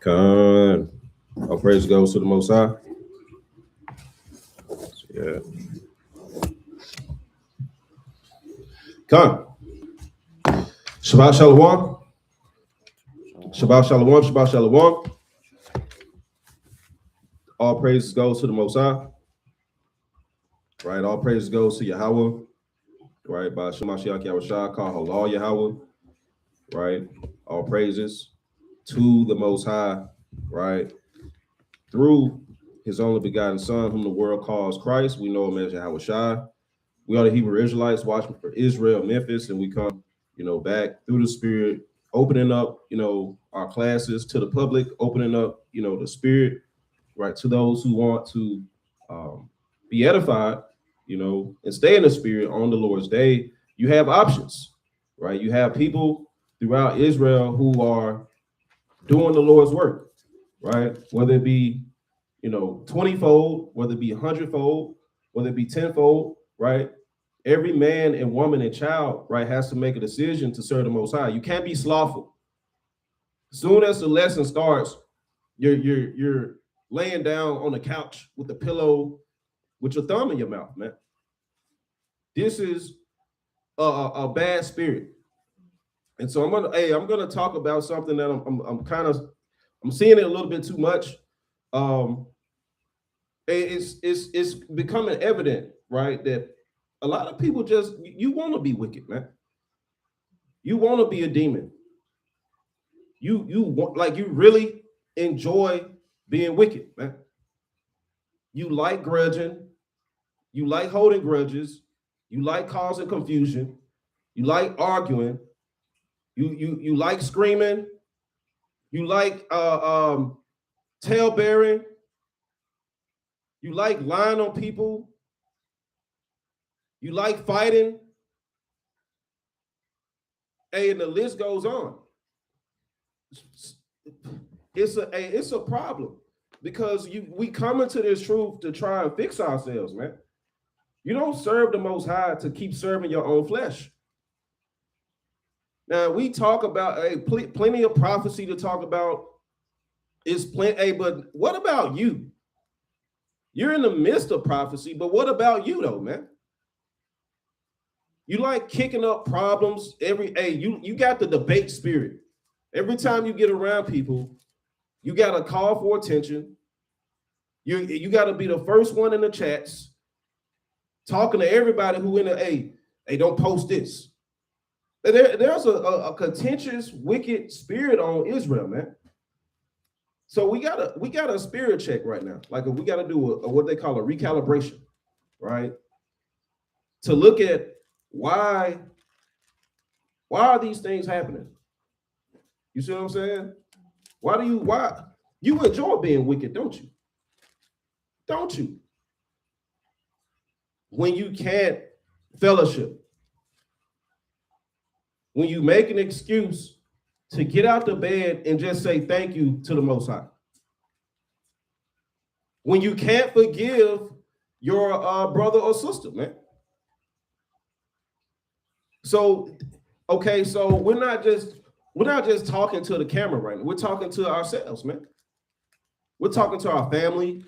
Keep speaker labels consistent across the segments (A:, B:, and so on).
A: Con. All praise goes to the Most High. Yeah. Con. Shabbat Shalom. Shabbat Shalom. Shabbat Shalom. All praises goes to the Most High. Right. All praises goes to Yahweh. Right. By Shemashiach Yahushua, called Halal Yahweh. Right. All praises to the Most High. Right. Through his only begotten Son, whom the world calls Christ. We know him as Yahushua. We are the Hebrew Israelites watching for Israel, Memphis, and we come, back through the Spirit, opening up, our classes to the public, opening up, the Spirit, right, to those who want to be edified, and stay in the Spirit on the Lord's day. You have options, right? You have people throughout Israel who are doing the Lord's work, right? Whether it be, 20-fold, whether it be 100-fold, whether it be 10-fold, right? Every man and woman and child, right, has to make a decision to serve the Most High. You can't be slothful. Soon as the lesson starts, you're laying down on the couch with the pillow with your thumb in your mouth, man. This is a bad spirit. And so I'm gonna talk about something that I'm seeing it a little bit too much. It's becoming evident, right, that a lot of people you want to be wicked, man. You want to be a demon. You really enjoy being wicked, man. You like grudging. You like holding grudges. You like causing confusion. You like arguing. You like screaming. You like talebearing. You like lying on people. You like fighting. And the list goes on. It's a problem because we come into this truth to try and fix ourselves, man. You don't serve the Most High to keep serving your own flesh. Now we talk about plenty of prophecy to talk about. Is plenty, but what about you? You're in the midst of prophecy, but what about you though, man? You like kicking up problems you got the debate spirit. Every time you get around people, you got to call for attention. You got to be the first one in the chats, talking to everybody who in the hey, don't post this. There's a contentious, wicked spirit on Israel, man. So we got a spirit check right now. Like we got to do what they call a recalibration, right? To look at why are these things happening? You see what I'm saying? Why you enjoy being wicked, don't you? Don't you? When you can't fellowship, when you make an excuse to get out the bed and just say thank you to the Most High. When you can't forgive your brother or sister, man. So we're not just talking to the camera right now. We're talking to ourselves, man. We're talking to our family.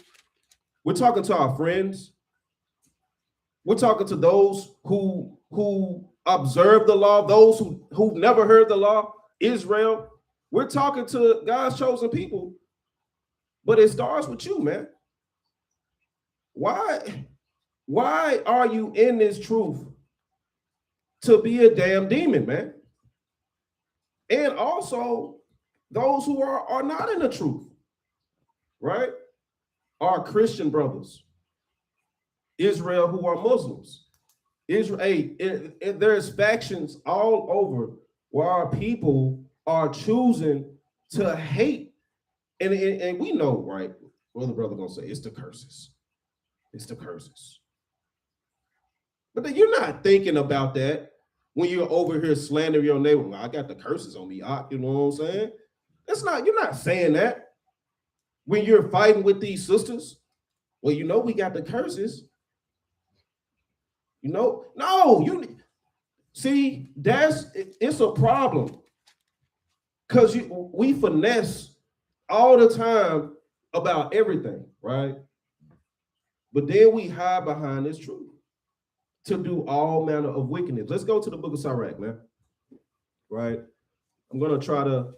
A: We're talking to our friends. We're talking to those who observe the law, those who've never heard the law, Israel. We're talking to God's chosen people. But it starts with you, man. Why are you in this truth to be a damn demon, man? And also those who are not in the truth, right? Our Christian brothers, Israel who are Muslims. Israel, there's factions all over where our people are choosing to hate. And we know, right, what the brother gonna say, it's the curses. It's the curses. But then you're not thinking about that when you're over here slandering your neighbor. Well, I got the curses on me, you know what I'm saying? You're not saying that. When you're fighting with these sisters, well, we got the curses. No, see, it's a problem. Because we finesse all the time about everything, right? But then we hide behind this truth to do all manner of wickedness. Let's go to the book of Sirach, man. Right? I'm going to try to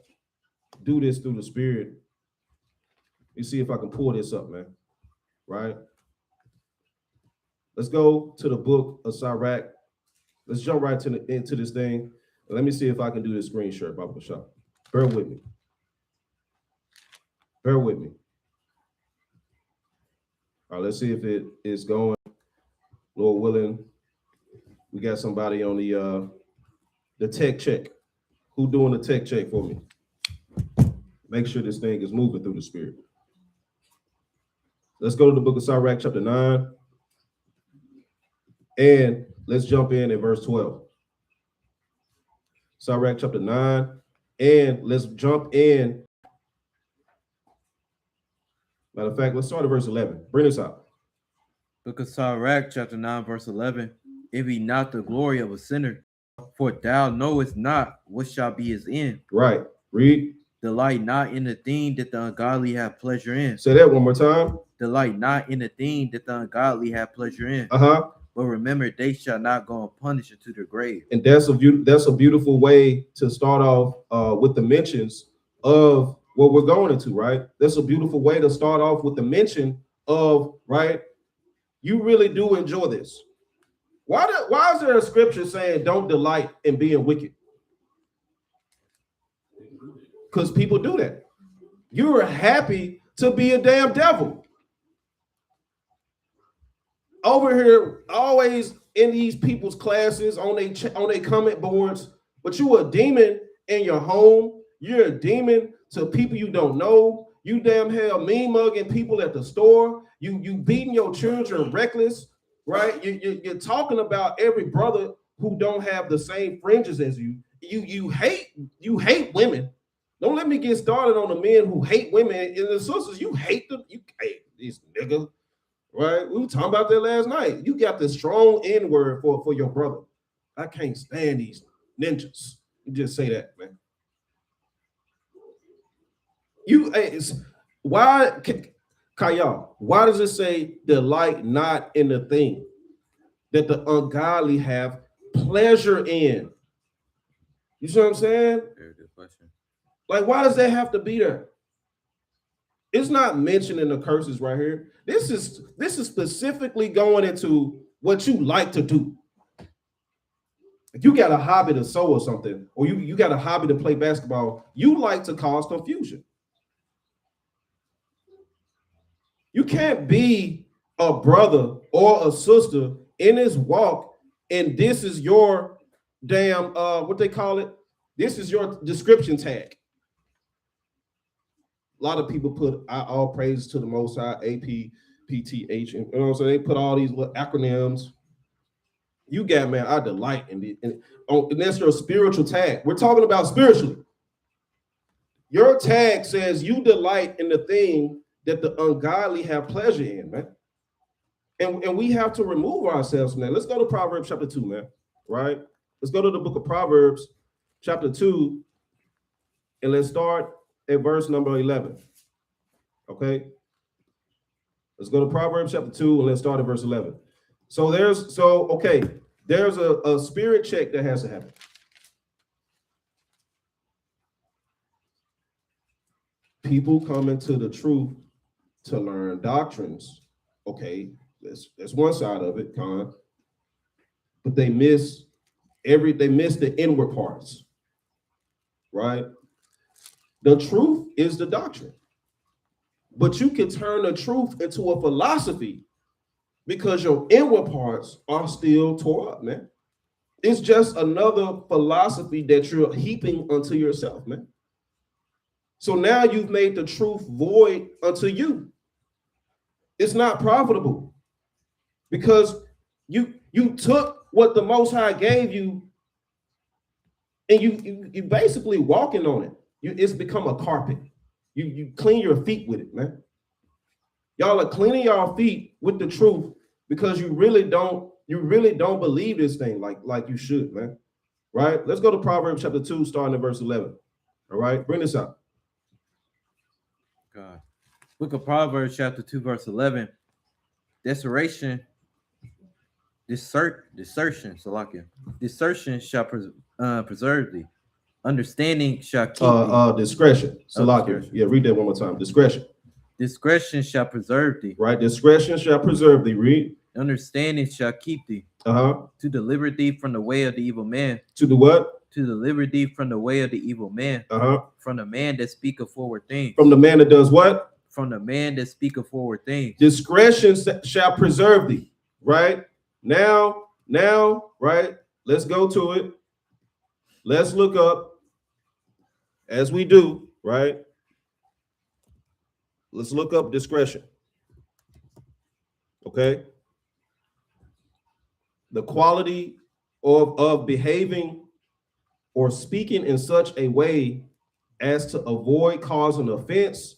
A: do this through the Spirit. You see if I can pull this up, man. Right? Let's go to the book of Sirach. Let's jump right into this thing. Let me see if I can do this screen share, Baba Shah. Bear with me. Bear with me. All right, let's see if it is going. Lord willing, we got somebody on the tech check. Who doing the tech check for me? Make sure this thing is moving through the Spirit. Let's go to the book of Sirach, chapter 9. And let's jump in at verse 12. Sirach, chapter 9. And let's jump in. Matter of fact, let's start at verse 11. Bring this out.
B: Book of Sirach, chapter 9, verse 11. It be not the glory of a sinner, for thou knowest not what shall be his end.
A: Right. Read.
B: Delight not in the thing that the ungodly have pleasure in.
A: Say that one more time.
B: Delight not in the thing that the ungodly have pleasure in. But remember, they shall not go unpunished into their grave.
A: And that's a beautiful way to start off with the mentions of what we're going into, right? That's a beautiful way to start off with the mention of, right? You really do enjoy this. Why is there a scripture saying don't delight in being wicked? Because people do that. You're happy to be a damn devil. Over here, always in these people's classes, on their comment boards, but you a demon in your home. You're a demon to people you don't know. You damn hell mean mugging people at the store. You beating your children reckless, right? You're talking about every brother who don't have the same fringes as you. You hate women. Don't let me get started on the men who hate women and the sisters. You hate them. You hate these niggas. Right? We were talking about that last night. You got the strong N-word for your brother. I can't stand these ninjas. You just say that, man. Why, Kaya, why does it say delight not in the thing that the ungodly have pleasure in? You see what I'm saying?
B: Very good question.
A: Like, why does that have to be there? It's not mentioning the curses right here. This is specifically going into what you like to do. If you got a hobby to sew or something, or you got a hobby to play basketball, you like to cause confusion. You can't be a brother or a sister in this walk, and this is your damn what they call it. This is your description tag. A lot of people put all praises to the Most High, APPTH, and you know what I'm saying? They put all these little acronyms. You got, man, I delight in it. And that's your spiritual tag. We're talking about spiritually. Your tag says you delight in the thing that the ungodly have pleasure in, man. And we have to remove ourselves from that. Let's go to Proverbs chapter 2, man, right? Let's go to the book of Proverbs chapter 2, and let's start at verse number 11. Okay, let's go to Proverbs chapter 2 and let's start at verse 11. So there's a spirit check that has to happen. People come into the truth to learn doctrines. Okay, that's one side of it, Con. But they miss the inward parts, right? The truth is the doctrine. But you can turn the truth into a philosophy because your inward parts are still tore up, man. It's just another philosophy that you're heaping unto yourself, man. So now you've made the truth void unto you. It's not profitable because you took what the Most High gave you and you basically walking on it. It's become a carpet. You clean your feet with it, man. Y'all are cleaning your feet with the truth because you really don't believe this thing like you should, man. Right? Let's go to Proverbs chapter 2, starting at verse 11. All right, bring this out.
B: God. Book of Proverbs, chapter 2, verse 11. Desertion shall preserve thee. Understanding shall keep thee.
A: Discretion. Salakia.
B: Discretion.
A: Yeah, read that one more time. Discretion.
B: Discretion shall preserve thee.
A: Right. Discretion shall preserve thee. Read.
B: Understanding shall keep thee.
A: To
B: deliver thee from the way of the evil man.
A: To the what?
B: To deliver thee from the way of the evil man. From the man that speaketh forward things.
A: From the man that does what?
B: From the man that speaketh forward things.
A: Discretion shall preserve thee. Right. Now, right. Let's go to it. Let's look up as we do, right? Let's look up discretion. Okay. The quality of behaving or speaking in such a way as to avoid causing offense,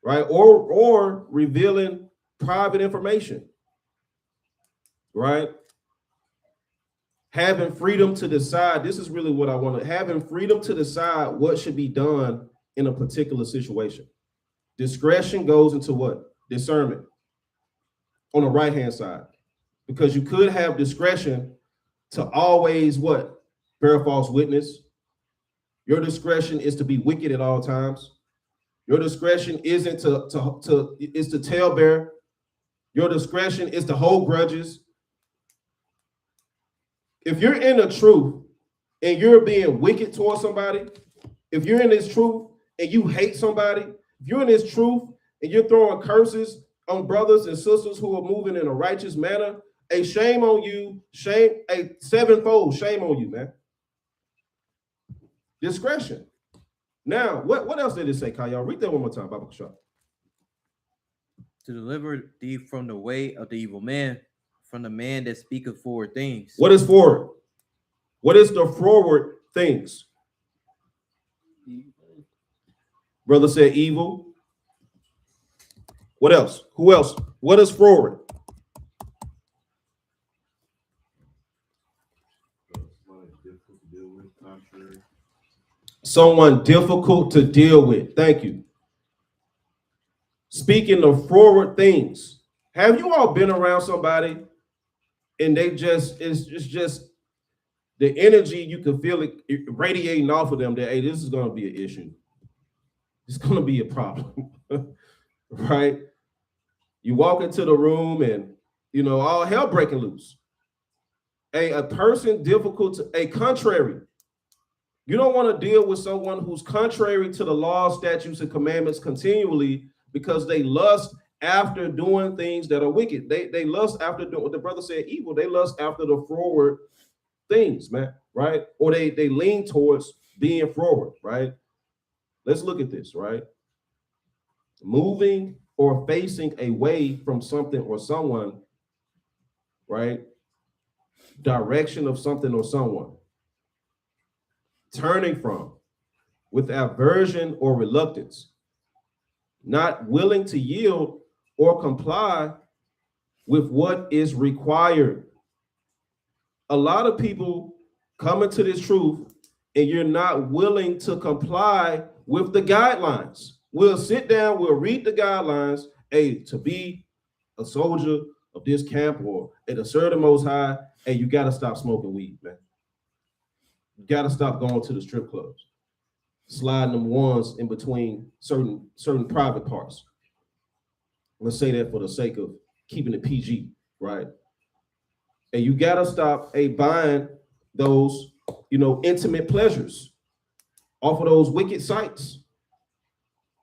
A: right? Or revealing private information, right? Having freedom to decide, this is really what I want to, having freedom to decide what should be done in a particular situation. Discretion goes into what? Discernment on the right-hand side. Because you could have discretion to always what? Bear false witness. Your discretion is to be wicked at all times. Your discretion isn't to talebear. Your discretion is to hold grudges. If you're in the truth and you're being wicked towards somebody, if you're in this truth and you hate somebody, if you're in this truth and you're throwing curses on brothers and sisters who are moving in a righteous manner, a shame on you, a sevenfold shame on you, man. Discretion. Now, what else did it say, Kyle? Read that one more time, Bible Shop.
B: To deliver thee from the way of the evil man, from the man that speaketh forward things.
A: What is forward? What is the forward things? Brother said evil. What else? Who else? What is forward? Someone difficult to deal with. Thank you. Speaking of forward things, have you all been around somebody and they just, it's just the energy, you can feel it radiating off of them that, hey, this is going to be an issue. It's going to be a problem, right? You walk into the room and, you know, all hell breaking loose. A person difficult to, a contrary. You don't want to deal with someone who's contrary to the laws, statutes, and commandments continually because they lust after doing things that are wicked. They lust after doing what the brother said evil. They lust after the forward things, man, right? Or they lean towards being forward, right? Let's look at this, right? Moving or facing away from something or someone, right? Direction of something or someone. Turning from, with aversion or reluctance, not willing to yield or comply with what is required. A lot of people come into this truth and you're not willing to comply with the guidelines. We'll sit down, we'll read the guidelines, hey, to be a soldier of this camp or at a certain Most High, hey, you got to stop smoking weed, man. You got to stop going to the strip clubs, sliding them ones in between certain private parts. Let's say that for the sake of keeping it PG, right? And you got to stop buying those, you know, intimate pleasures off of those wicked sites.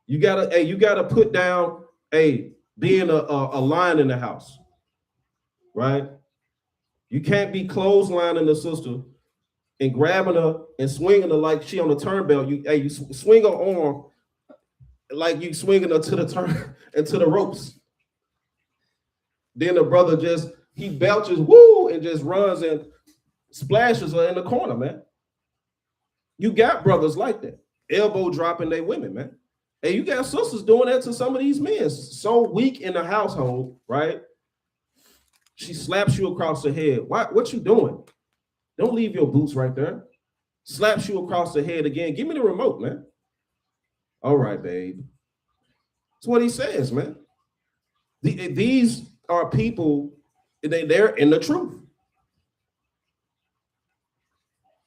A: You gotta put down being a lion in the house, right? You can't be clotheslining the sister and grabbing her and swinging her like she on the turnbell. You swing her arm like you swinging her to the turn and to the ropes. Then the brother he belches woo and just runs and splashes her in the corner, man. You got brothers like that, elbow dropping their women, man. And you got sisters doing that to some of these men. So weak in the household, right? She slaps you across the head. What you doing? Don't leave your boots right there. Slaps you across the head again. Give me the remote, man. All right, babe. That's what he says, man. These are people, they're in the truth.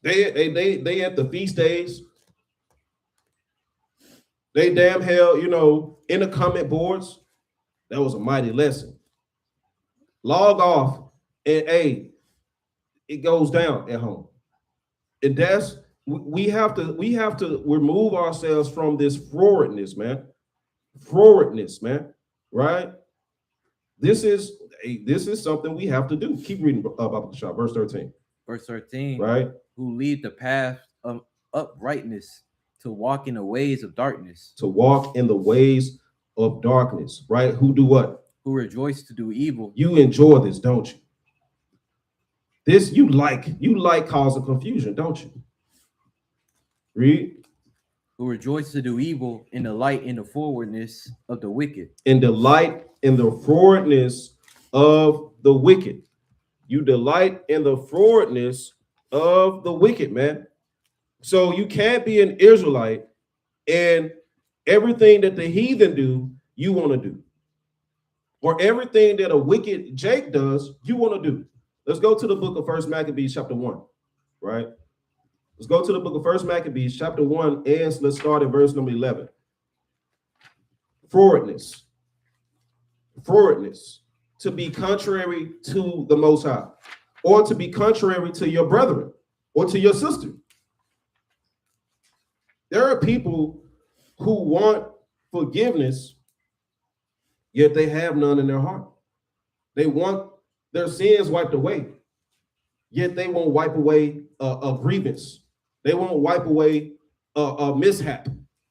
A: They at the feast days. They damn hell, in the comment boards. That was a mighty lesson. Log off and it goes down at home. And that's we have to remove ourselves from this forwardness, man. Right? This is something we have to do. Keep reading about the shop, verse 13.
B: Verse 13.
A: Right?
B: Who lead the path of uprightness, to walk in the ways of darkness.
A: To walk in the ways of darkness, right? Who do what?
B: Who rejoice to do evil.
A: You enjoy this, don't you? This you like causing confusion, don't you? Read.
B: Who rejoice to do evil, and delight in the forwardness of the wicked.
A: And delight in the forwardness of the wicked. You delight in the forwardness of the wicked, man. So you can't be an Israelite and everything that the heathen do, you want to do. Or everything that a wicked Jake does, you want to do. Let's go to the book of 1 Maccabees chapter 1, right? Let's go to the book of 1 Maccabees chapter 1, and let's start at verse number 11. Forwardness. To be contrary to the Most High, or to be contrary to your brethren, or to your sister. There are people who want forgiveness, yet they have none in their heart. They want their sins wiped away, yet they won't wipe away a grievance. They won't wipe away a mishap.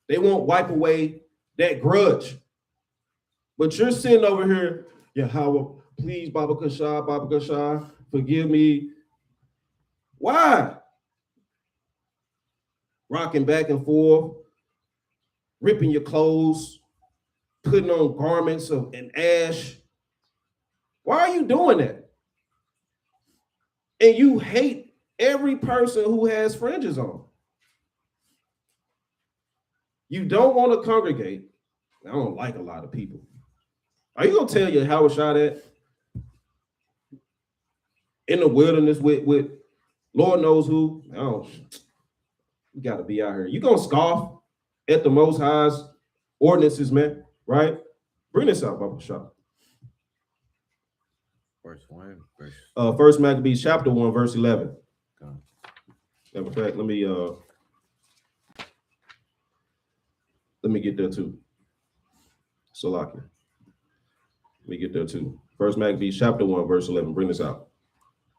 A: They won't wipe away that grudge. But you're sitting over here, Yahweh, please, Baba Kashah, forgive me. Why? Rocking back and forth, ripping your clothes, putting on garments of an ash. Why are you doing that? And you hate every person who has fringes on. You don't want to congregate. I don't like a lot of people. Are you going to tell your Howard Shah that? In the wilderness with Lord knows who? Oh, you got to be out here. You going to scoff at the Most High's ordinances, man, right? Bring this out, Baba Shah.
B: Verse 1.
A: 1 Maccabees chapter 1, verse 11.
B: Okay.
A: Matter of fact, let me get there too. Salakia. Let me get there too. 1 Maccabees chapter 1, verse 11. Bring this out.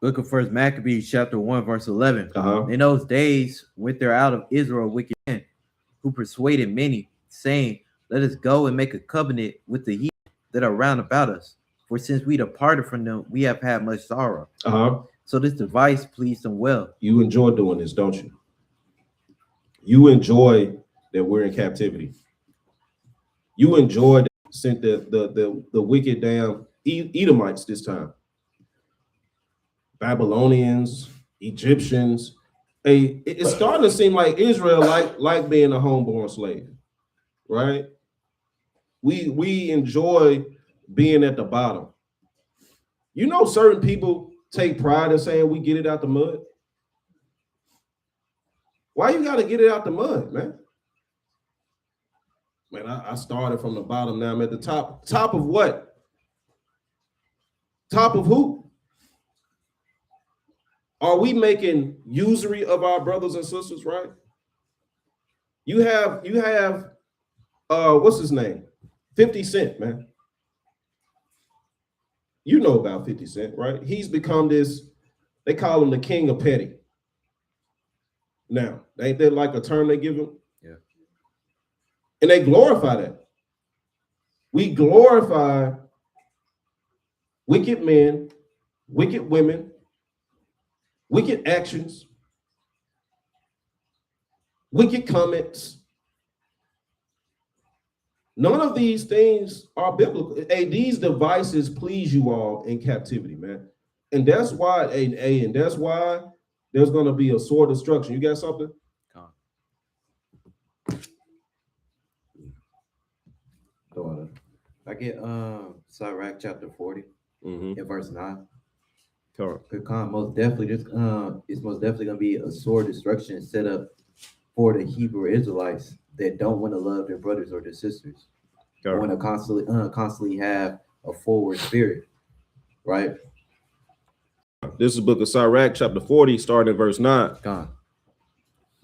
B: Book of 1 Maccabees chapter 1, verse 11.
A: Uh-huh.
B: In those days went there out of Israel wicked men, who persuaded many, saying, let us go and make a covenant with the heathen that are round about us. For since we departed from them, we have had much sorrow.
A: Uh-huh.
B: So this device pleased them well.
A: You enjoy doing this, don't you? You enjoy that we're in captivity. You enjoy that sent the wicked damn Edomites this time. Babylonians, Egyptians. It's starting to seem like Israel like being a homeborn slave, right? We enjoy being at the bottom. You know, certain people take pride in saying we get it out the mud. Why you got to get it out the mud, man? Man, I started from the bottom. Now I'm at the top. Top of what? Top of who? Are we making usury of our brothers and sisters, right? You have what's his name? 50 Cent, man. You know about 50 Cent, right? He's become this, they call him the king of petty. Now, ain't that like a term they give him?
B: Yeah.
A: And they glorify that. We glorify wicked men, wicked women, wicked actions, wicked comments. None of these things are biblical. Hey, these devices please you all in captivity, man. And that's why, and that's why there's going to be a sword of destruction. You got something?
B: I get Sirach chapter 40
A: Mm-hmm.
B: in verse 9.
A: Come.
B: Most definitely this it's most definitely gonna be a sore destruction set up for the Hebrew Israelites that don't want to love their brothers or their sisters. They want to constantly have a forward spirit, right?
A: This is book of Sirach, chapter 40, starting at verse 9.
B: Gone.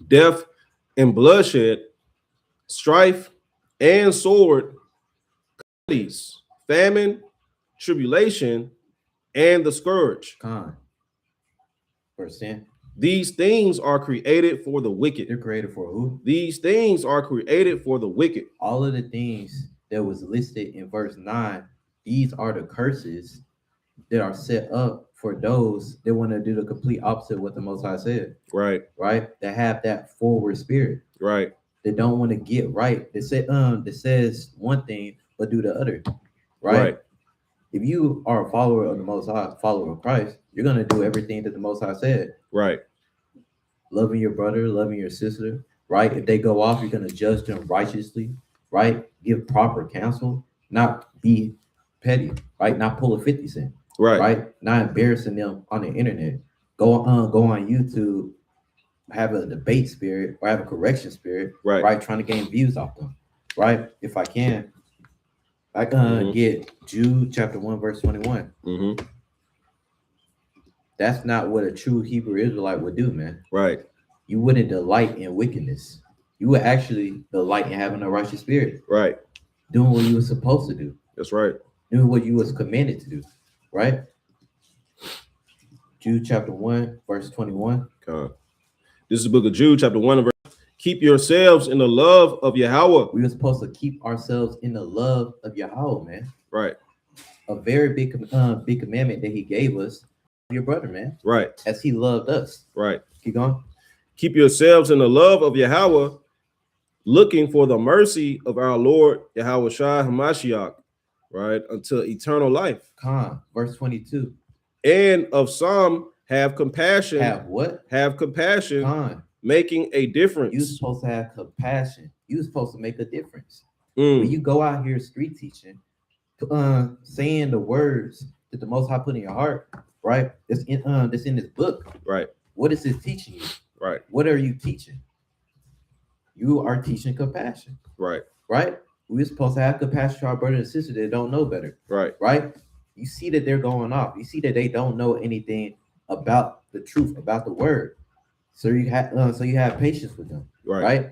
A: Death and bloodshed, strife and sword, calamities, famine, tribulation, and the scourge.
B: Gone. Verse 10.
A: These things are created for the wicked.
B: They're created for who?
A: These things are created for the wicked.
B: All of the things that was listed in verse 9, these are the curses that are set up for those that want to do the complete opposite of what the Most High said.
A: Right.
B: Right? That have that forward spirit.
A: Right.
B: They don't want to get right. They say that says one thing but do the other. Right? If you are a follower of the Most High, follower of Christ, you're gonna do everything that the Most High said.
A: Right.
B: Loving your brother, loving your sister, right? If they go off, you're gonna judge them righteously, right? Give proper counsel, not be petty, right? Not pull a 50 cent, right? Not embarrassing them on the internet. Go on YouTube, have a debate spirit or have a correction spirit, right? Trying to gain views off them, right? If I can, I can get Jude chapter 1 verse 21.
A: Mm-hmm.
B: That's not what a true Hebrew Israelite would do, man.
A: Right.
B: You wouldn't delight in wickedness. You would actually delight in having a righteous spirit.
A: Right.
B: Doing what you were supposed to do.
A: That's right.
B: Doing what you was commanded to do. Right? Jude chapter 1, verse 21.
A: This is the book of Jude, chapter 1, verse. Keep yourselves in the love of Yahweh.
B: We were supposed to keep ourselves in the love of Yahweh, man.
A: Right.
B: A very big commandment that he gave us. Your brother, man.
A: Right.
B: As he loved us.
A: Right.
B: Keep going.
A: Keep yourselves in the love of Yahweh, looking for the mercy of our Lord Yahweh Shai Hamashiach, right, until eternal life.
B: Verse 22.
A: And of some have compassion.
B: Have what?
A: Have compassion. Making a difference.
B: You're supposed to have compassion. You're supposed to make a difference. When you go out here street teaching, saying the words that the Most High put in your heart, right? That's in this book.
A: Right.
B: What is this teaching you?
A: Right.
B: What are you teaching? You are teaching compassion.
A: Right.
B: Right? We're supposed to have compassion to our brother and sister that don't know better.
A: Right.
B: Right? You see that they're going off. You see that they don't know anything about the truth, about the word. So you have patience with them. Right?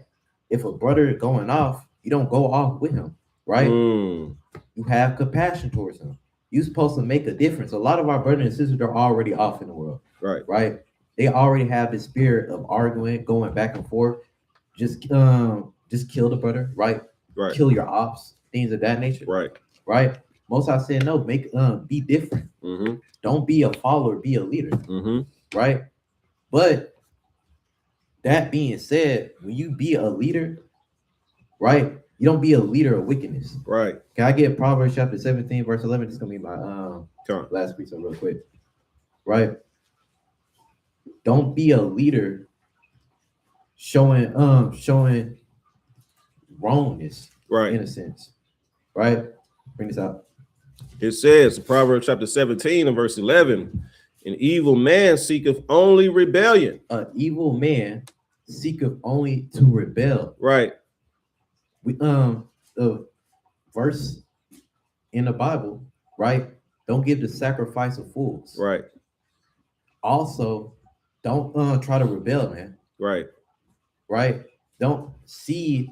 B: If a brother is going off, you don't go off with him. Right? You have compassion towards him. You're supposed to make a difference. A lot of our brothers and sisters are already off in the world. Right? They already have the spirit of arguing, going back and forth. Just kill the brother, right? Kill your ops, things of that nature. Right? Most I said no, be different. Don't be a follower, be a leader. Right? But that being said, when you be a leader, right, you don't be a leader of wickedness. Right. Can I get Proverbs chapter 17, verse 11? This is gonna be my last piece real quick. Right? Don't be a leader showing wrongness, right? In a sense, right? Bring this out.
A: It says, Proverbs chapter 17 and verse 11, an evil man seeketh only rebellion.
B: An evil man seeketh only to rebel.
A: Right.
B: We the verse in the Bible, right? Don't give the sacrifice of fools.
A: Right.
B: Also, don't try to rebel, man.
A: Right.
B: Right. Don't see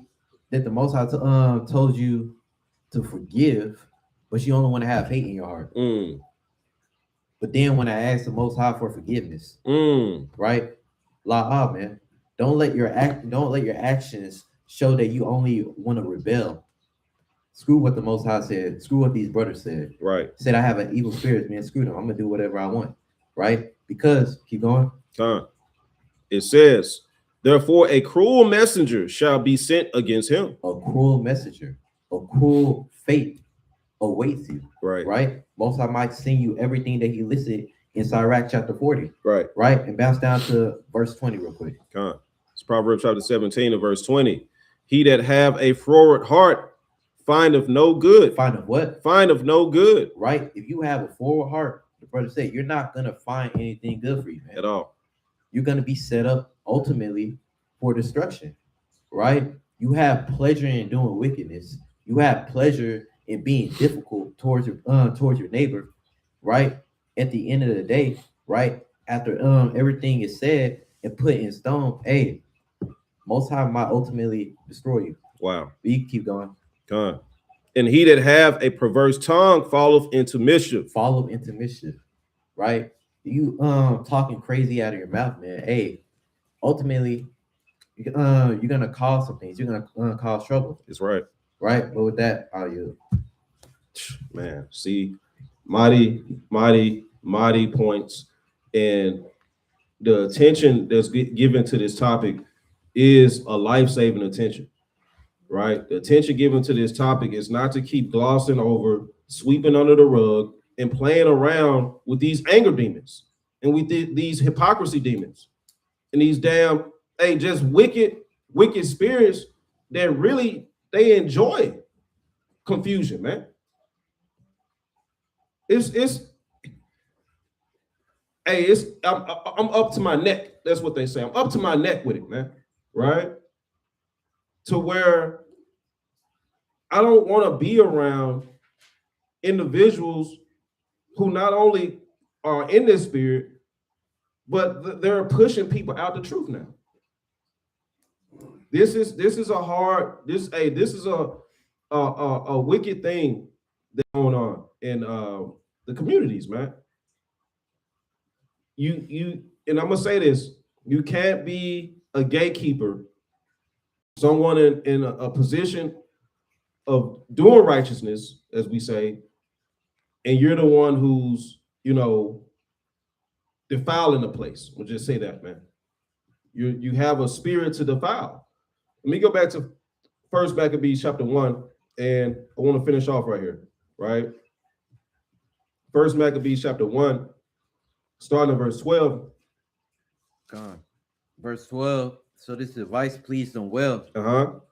B: that the Most High told you to forgive, but you only want to have hate in your heart. But then when I ask the Most High for forgiveness, right? Man, don't let your actions show that you only want to rebel. Screw what the Most High said. Screw what these brothers said.
A: Right.
B: Said I have an evil spirit, man. Screw them. I'm gonna do whatever I want. Right? Because keep going.
A: It says, therefore, a cruel messenger shall be sent against him.
B: A cruel messenger, a cruel fate awaits you.
A: Right.
B: Right. Most I might send you everything that he listed in Sirach chapter 40.
A: Right.
B: Right. And bounce down to verse 20 real quick.
A: It's Proverbs chapter 17 and verse 20. He that have a froward heart Findeth no good.
B: Find of what?
A: Findeth no good
B: Right? If you have a forward heart, the brother said, you're not gonna find anything good for you, man.
A: at all.
B: You're gonna be set up ultimately for destruction, right? You have pleasure in doing wickedness. You have pleasure in being difficult towards your neighbor, right? At the end of the day, right? After everything is said and put in stone, hey, Most High might ultimately destroy you.
A: Wow.
B: But you keep going.
A: God. And he that have a perverse tongue falleth into mischief.
B: Follow into mischief, right? You talking crazy out of your mouth, man. Hey, ultimately, you're gonna cause some things. You're gonna cause trouble,
A: That's right.
B: right? But with that, I'll yield.
A: Man, see, mighty points. And the attention that's given to this topic is a life-saving attention, right? The attention given to this topic is not to keep glossing over, sweeping under the rug, and playing around with these anger demons and with these hypocrisy demons and these damn, just wicked spirits that really, they enjoy confusion, man. I'm up to my neck. That's what they say. I'm up to my neck with it, man. Right? To where I don't want to be around individuals who not only are in this spirit, but they're pushing people out the truth now. This is a wicked thing that's going on in the communities, man. And I'm gonna say this: you can't be a gatekeeper, someone in a position of doing righteousness, as we say, and you're the one who's, defiling the place. We'll just say that, man. You have a spirit to defile. Let me go back to 1 Maccabees chapter 1, and I want to finish off right here, right? 1 Maccabees chapter 1, starting at verse 12.
B: God. Verse 12. So this advice pleased them well.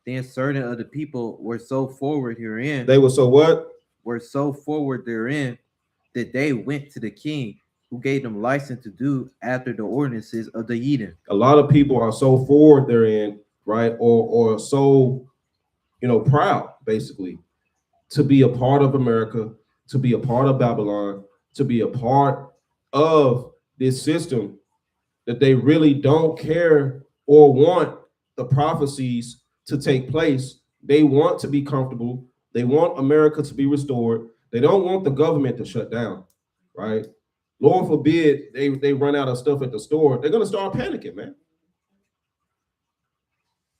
A: Then
B: certain of the people were so forward herein.
A: They were so what?
B: Were so forward therein that they went to the king, who gave them license to do after the ordinances of the heathen.
A: A lot of people are so forward therein, right? Or so, proud, basically, to be a part of America, to be a part of Babylon, to be a part of this system, that they really don't care or want the prophecies to take place. They want to be comfortable. They want America to be restored. They don't want the government to shut down, right? Lord forbid they run out of stuff at the store. They're going to start panicking, man.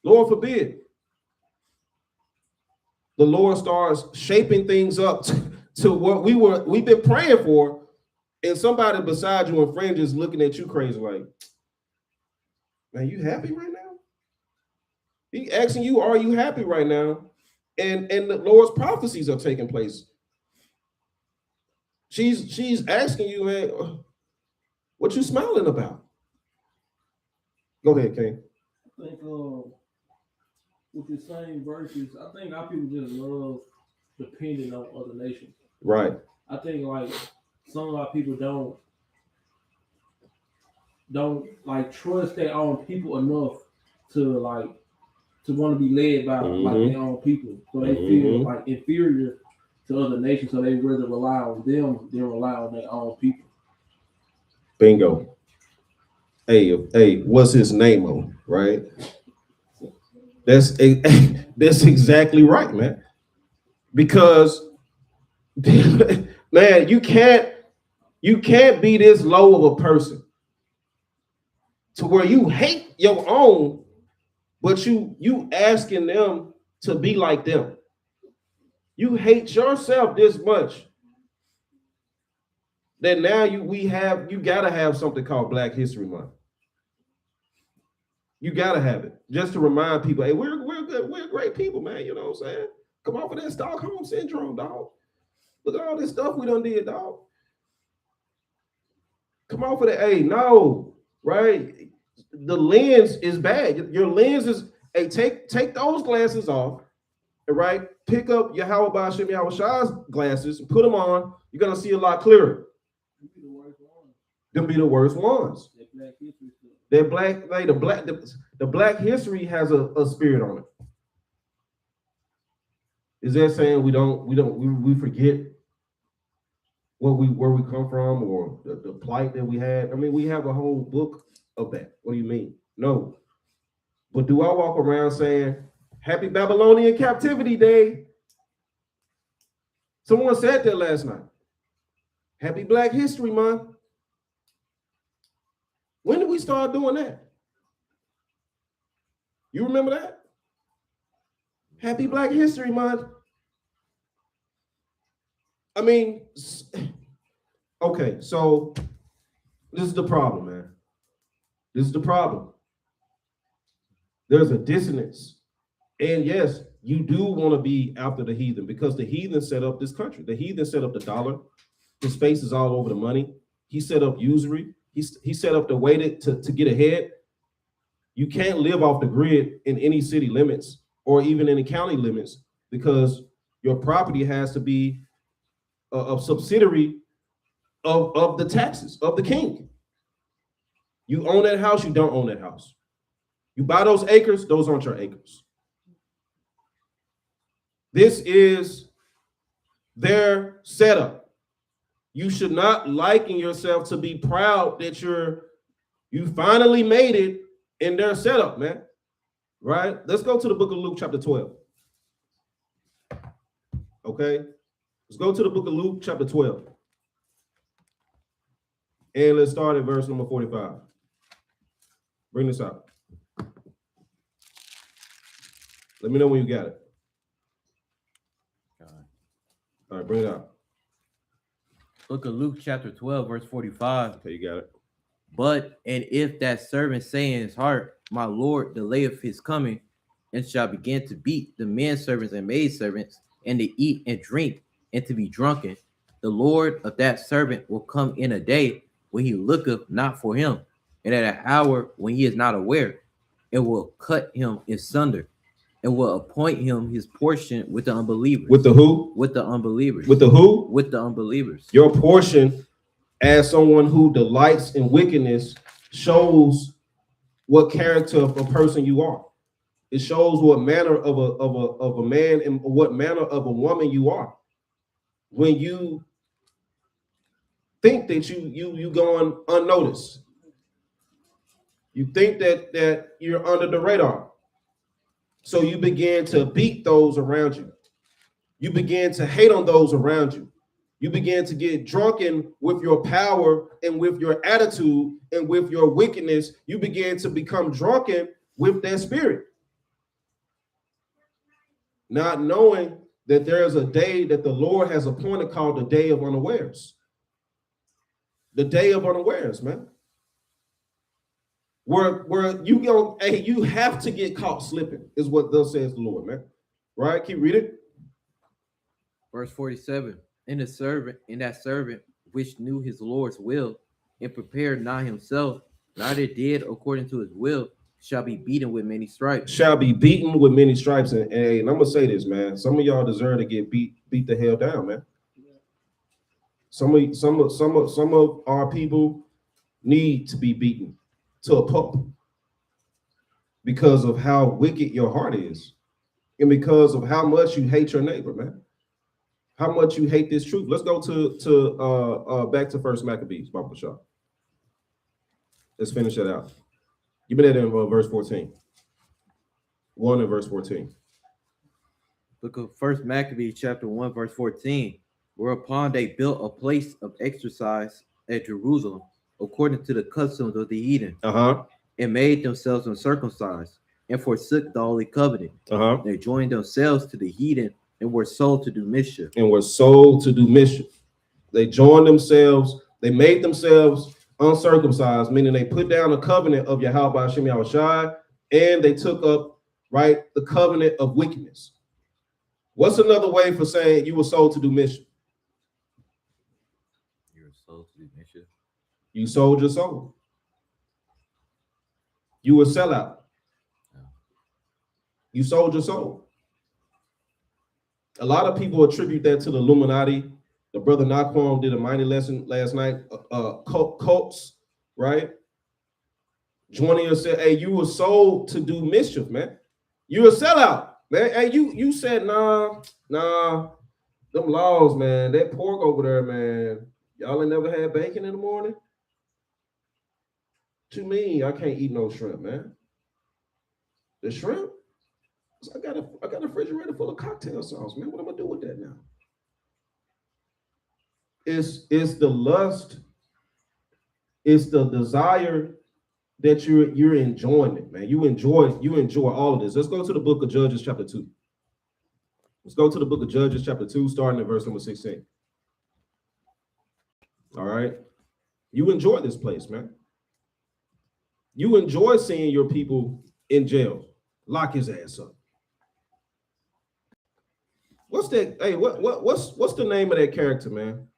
A: Lord forbid. The Lord starts shaping things up to what we've been praying for, and somebody beside you in fringes looking at you crazy like, man, you happy right now? He asking you, are you happy right now? And the Lord's prophecies are taking place. She's asking you, man, what you smiling about? Go ahead, Kane.
C: I think with the same verses, I think our people just love depending on other nations.
A: Right.
C: I think like some of our people don't like trust their own people enough to want to be led by like their own people. So they feel like inferior to other nations, so they rather rely on them than rely on their own people.
A: Bingo. Hey, what's his name on? Right. That's exactly right, man. Because man, you can't be this low of a person to where you hate your own, but you asking them to be like them. You hate yourself this much that now you gotta have something called Black History Month. You gotta have it just to remind people, hey, we're good, we're great people, man. You know what I'm saying? Come off of that Stockholm syndrome, dog. Look at all this stuff we done did, dog. Come off of that. Hey, no, right? The lens is bad. Your lens is, hey, take those glasses off right? Pick up Yahweh Ba'Shem Yahweh Shai's glasses and put them on. You're gonna see a lot clearer. Them be the worst ones. They're black, like the black history has a spirit on it. Is that saying we forget where we come from or the plight that we had? I mean, we have a whole book of that. What do you mean? No. But do I walk around saying Happy Babylonian Captivity Day? Someone said that last night. Happy Black History Month. When did we start doing that? You remember that? Happy Black History Month. I mean, okay, so this is the problem, man. This is the problem. There's a dissonance. And yes, you do want to be after the heathen because the heathen set up this country. The heathen set up the dollar. His face is all over the money. He set up usury. He set up the way to get ahead. You can't live off the grid in any city limits or even in the county limits because your property has to be a subsidiary of the taxes of the king. You own that house, you don't own that house. You buy those acres, those aren't your acres. This is their setup. You should not liken yourself to be proud that you finally made it in their setup, man. Right? Let's go to the book of Luke, chapter 12. Okay? Let's go to the book of Luke, chapter 12. And let's start at verse number 45. Bring this out. Let me know when you got it. All right, bring it out.
B: Book of Luke, chapter 12, verse 45.
A: Okay, you got it.
B: But, and if that servant say in his heart, my Lord delayeth his coming, and shall begin to beat the men servants and maid servants, and to eat and drink, and to be drunken, the Lord of that servant will come in a day when he looketh not for him, and at an hour when he is not aware, and will cut him in sunder, and will appoint him his portion with the unbelievers.
A: With the who?
B: With the unbelievers.
A: With the who?
B: With the unbelievers.
A: Your portion as someone who delights in wickedness shows what character of a person you are. It shows what manner of a man and what manner of a woman you are. When you think that you going unnoticed, you think that you're under the radar. So you begin to beat those around you. You begin to hate on those around you. You begin to get drunken with your power and with your attitude and with your wickedness. You begin to become drunken with that spirit. Not knowing that there is a day that the Lord has appointed called the day of unawares. The day of unawares, man. Where you go, hey, you have to get caught slipping, is what thus says the Lord, man. Right? Keep reading.
B: Verse 47. And that servant which knew his Lord's will, and prepared not himself, neither did according to his will, shall be beaten with many stripes. Shall be beaten with many stripes. And I'm gonna say this, man. Some of y'all deserve to get beat the hell down, man. Some of our people need to be beaten to a pulp because of how wicked your heart is, and because of how much you hate your neighbor, man. How much you hate this truth. Let's go to back to First Maccabees, Baba Shah. Let's finish that out. You been at in verse 14. 1 and verse 14. Look at First Maccabees chapter 1, verse 14. Whereupon they built a place of exercise at Jerusalem, according to the customs of the heathen, and made themselves uncircumcised, and forsook the holy covenant. They joined themselves to the heathen, and were sold to do mischief. They joined themselves, they made themselves uncircumcised, meaning they put down the covenant of Yahweh Ba'Shem Yahweh Shai, and they took up, right, the covenant of wickedness. What's another way for saying you were sold to do mischief? You were sold to do mischief. You sold your soul. You were sellout. You sold your soul.
A: A lot of people attribute that to the Illuminati. The brother Naquan did a mighty lesson last night. Cults, right? Joining us said, "Hey, you were sold to do mischief, man. You're a sellout, man. Hey, you said nah. Them laws, man. That pork over there, man. Y'all ain't never had bacon in the morning. To me, I can't eat no shrimp, man. The shrimp. I got a refrigerator full of cocktail sauce, man. What am I gonna do with that now? It's the lust, it's the desire that you're enjoying it, man. You enjoy all of this. Let's go to the book of Judges, chapter 2. Let's go to the book of Judges, chapter 2, starting at verse number 16. All right. You enjoy this place, man. You enjoy seeing your people in jail. Lock his ass up. What's that? Hey, what's the name of that character, man?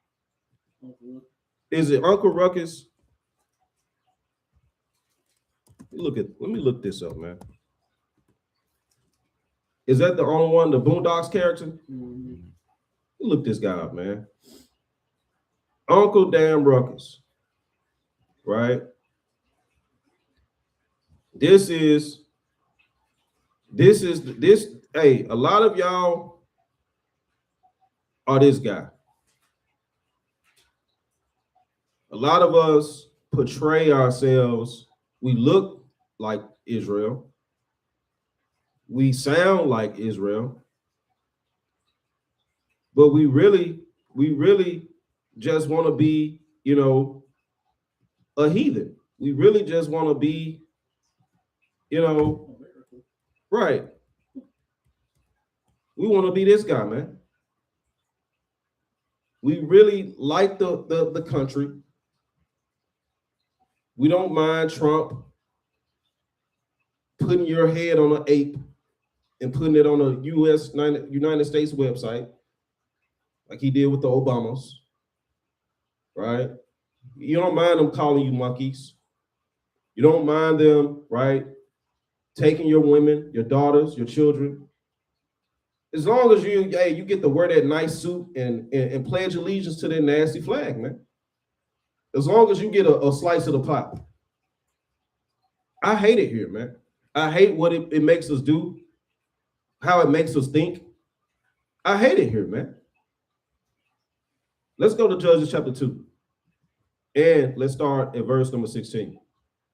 A: Is it Uncle Ruckus? Let me look this up, man. Is that the only one, the Boondocks character? Mm-hmm. Look this guy up, man. Uncle Dan Ruckus, right? This. Hey, a lot of y'all are this guy. A lot of us portray ourselves. We look like Israel. We sound like Israel. But we really just want to be, a heathen. We really just want to be, right. We want to be this guy, man. We really like the country. We don't mind Trump putting your head on an ape and putting it on a United States website, like he did with the Obamas, right? You don't mind them calling you monkeys. You don't mind them, right, taking your women, your daughters, your children. As long as you get to wear that nice suit and pledge allegiance to that nasty flag, man. As long as you get a slice of the pie. I hate it here, man. I hate what it makes us do, how it makes us think. I hate it here, man. Let's go to Judges chapter 2. And let's start at verse number 16.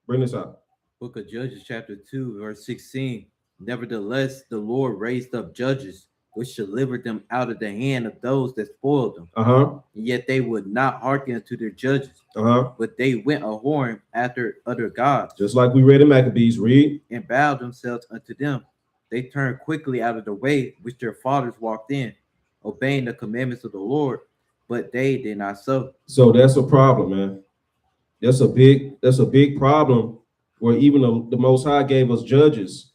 A: Bring this out.
B: Book of Judges chapter 2, verse 16. Nevertheless, the Lord raised up judges, which delivered them out of the hand of those that spoiled them. And yet they would not hearken unto their judges, but they went a whoring after other gods.
A: Just like we read in Maccabees, read.
B: And bowed themselves unto them. They turned quickly out of the way which their fathers walked in, obeying the commandments of the Lord, but they did not so. So
A: that's a problem, man. That's a big problem where even the Most High gave us judges.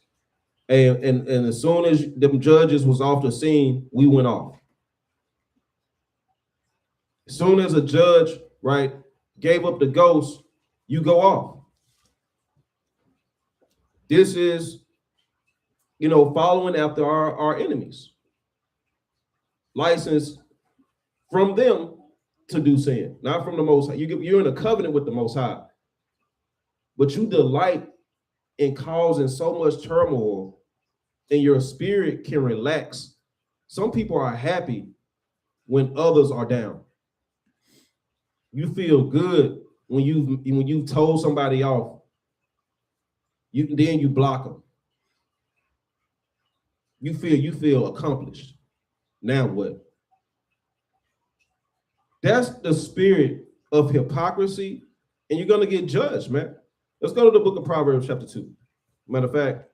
A: And as soon as them judges was off the scene, we went off. As soon as a judge, right, gave up the ghost, you go off. This is, following after our enemies. License from them to do sin, not from the Most High. You're in a covenant with the Most High, but you delight in causing so much turmoil, and your spirit can relax. Some people are happy when others are down. You feel good when you've told somebody off. Then you block them. You feel accomplished. Now what? That's the spirit of hypocrisy, and you're gonna get judged, man. Let's go to the book of Proverbs, chapter 2. Matter of fact,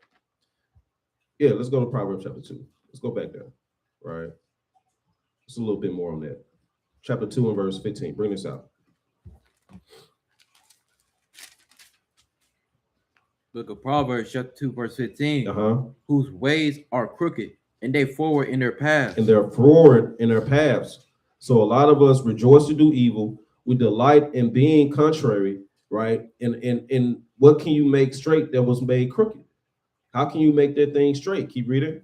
A: yeah, let's go to Proverbs chapter 2. Let's go back there, right? Just a little bit more on that. Chapter 2 and verse 15. Bring this out.
B: Book of Proverbs, chapter 2, verse 15. Whose ways are crooked, and they forward in their paths.
A: And they're forward in their paths. So a lot of us rejoice to do evil. We delight in being contrary, right? And what can you make straight that was made crooked? How can you make that thing straight? Keep reading.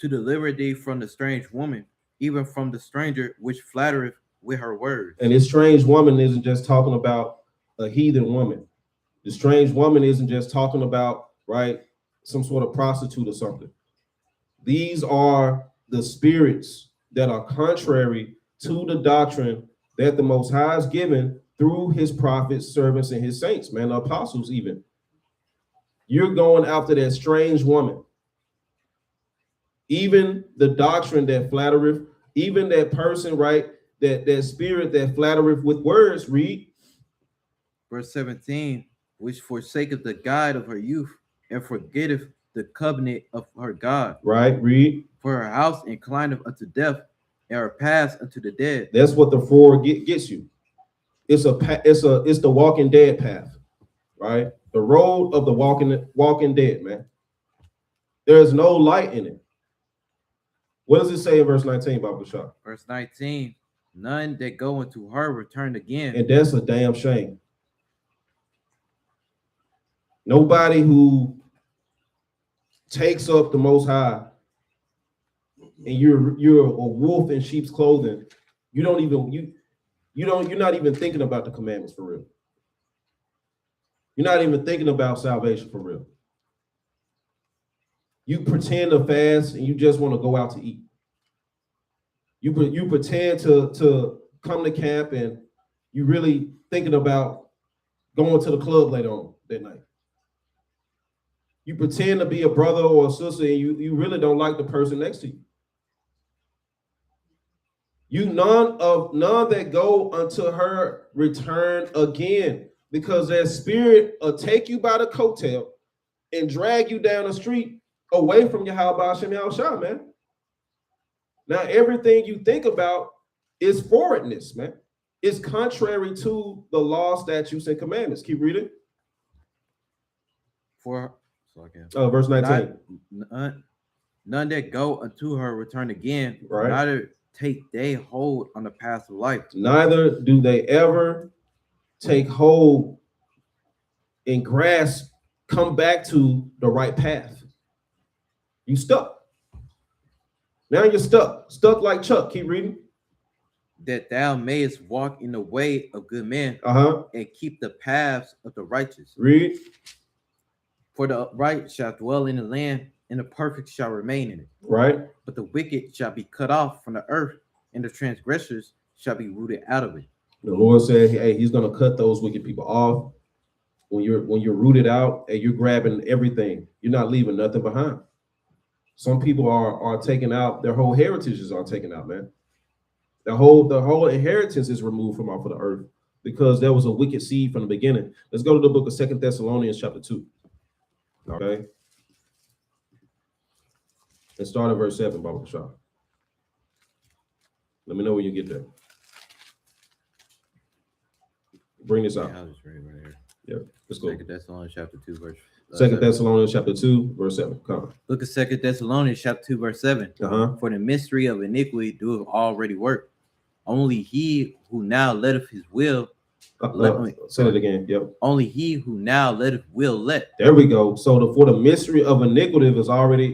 B: To deliver thee from the strange woman, even from the stranger which flattereth with her words.
A: And this strange woman isn't just talking about a heathen woman. The strange woman isn't just talking about, right, some sort of prostitute or something. These are the spirits that are contrary to the doctrine that the Most High has given through his prophets, servants, and his saints, man, the apostles even. You're going after that strange woman. Even the doctrine that flattereth, even that person, right, that spirit that flattereth with words, read.
B: Verse 17, which forsaketh the guide of her youth, and forgetteth the covenant of her God.
A: Right, read.
B: For her house inclineth unto death, and her paths unto the dead.
A: That's what the forward gets you. It's the walking dead path, right? The road of the walking dead, man. There is no light in it. What does it say in verse 19, Baba Shah?
B: Verse 19, none that go into her return again.
A: And that's a damn shame. Nobody who takes up the Most High, and you're a wolf in sheep's clothing, you're not even thinking about the commandments for real. You're not even thinking about salvation for real. You pretend to fast and you just want to go out to eat. You pretend to come to camp and you really thinking about going to the club later on that night. You pretend to be a brother or a sister and you really don't like the person next to you. None that go unto her return again, because that spirit will take you by the coattail and drag you down the street away from Yahweh Hashem Yahushua, man. Now, everything you think about is forwardness, man. It's contrary to the law, statutes, and commandments. Keep reading. Verse 19.
B: None that go unto her return again,
A: right?
B: Neither take they hold on the path of life.
A: Neither do they ever take hold and grasp, come back to the right path. You stuck. Now you're stuck like Chuck. Keep reading.
B: That thou mayest walk in the way of good men, and keep the paths of the righteous.
A: Read.
B: For the upright shall dwell in the land, and the perfect shall remain in it.
A: Right.
B: But the wicked shall be cut off from the earth, and the transgressors shall be rooted out of it.
A: The Lord said, hey, he's going to cut those wicked people off. When you're rooted out and you're grabbing everything, you're not leaving nothing behind. Some people are taken out, their whole heritages are taken out, man. The whole inheritance is removed from off of the earth because there was a wicked seed from the beginning. Let's go to the book of 2 Thessalonians chapter 2. Okay. Let's start at verse 7, Baba Shah. Let me know when you get there. Bring this out.
B: Yeah, I'll just read right here.
A: Yeah, let's go.
B: 2 Thessalonians chapter 2, verse
A: 2 Thessalonians chapter 2, verse 7. Come on.
B: Look at 2 Thessalonians chapter 2, verse 7. For the mystery of iniquity doeth already work. Only he who now letteth his will.
A: Say it again. Yep.
B: Only he who now letteth will let.
A: There we go. So for the mystery of iniquity is already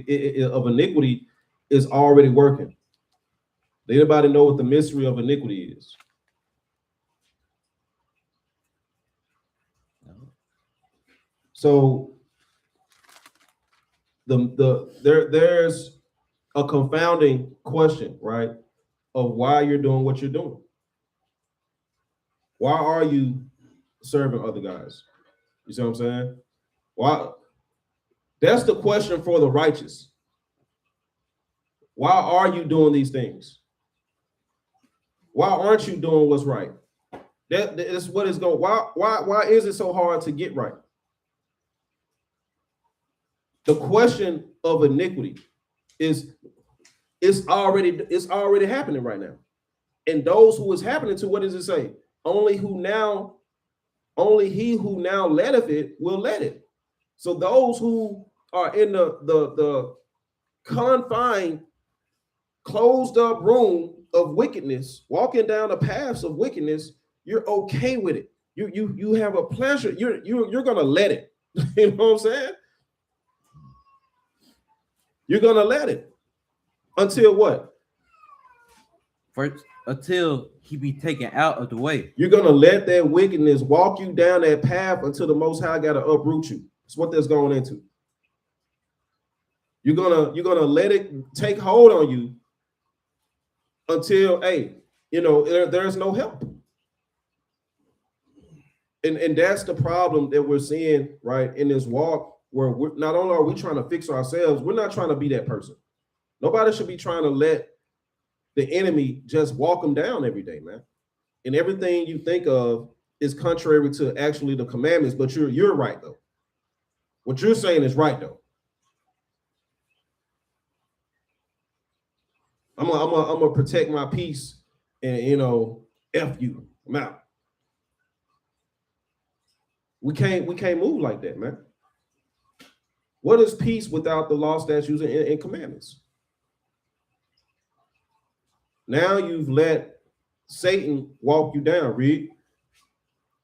A: working. Does anybody know what the mystery of iniquity is?
B: No.
A: So there's a confounding question, right, of why you're doing what you're doing. Why are you serving other guys? You see what I'm saying? Why? That's the question for the righteous. Why are you doing these things? Why aren't you doing what's right? That's what is going. Why is it so hard to get right? The question of iniquity is it's already happening right now. And those who is happening to, what does it say? Only he who now letteth it will let it. So those who are in the confined, closed up room of wickedness, walking down the paths of wickedness, you're okay with it. You have a pleasure. You're gonna let it. You know what I'm saying? You're gonna let it until what?
B: first until he be taken out of the way.
A: You're gonna let that wickedness walk you down that path until the Most High got to uproot you. That's what that's going into. You're gonna let it take hold on you until, hey, there's no help. And that's the problem that we're seeing, right, in this walk, where we're not only are we trying to fix ourselves, we're not trying to be that person. Nobody should be trying to let the enemy just walk them down every day, man. And everything you think of is contrary to actually the commandments, but you're right though. What you're saying is right though. I'm gonna protect my peace, and F you. I'm out. We can't move like that, man. What is peace without the law, statutes, and commandments? Now you've let Satan walk you down. Read.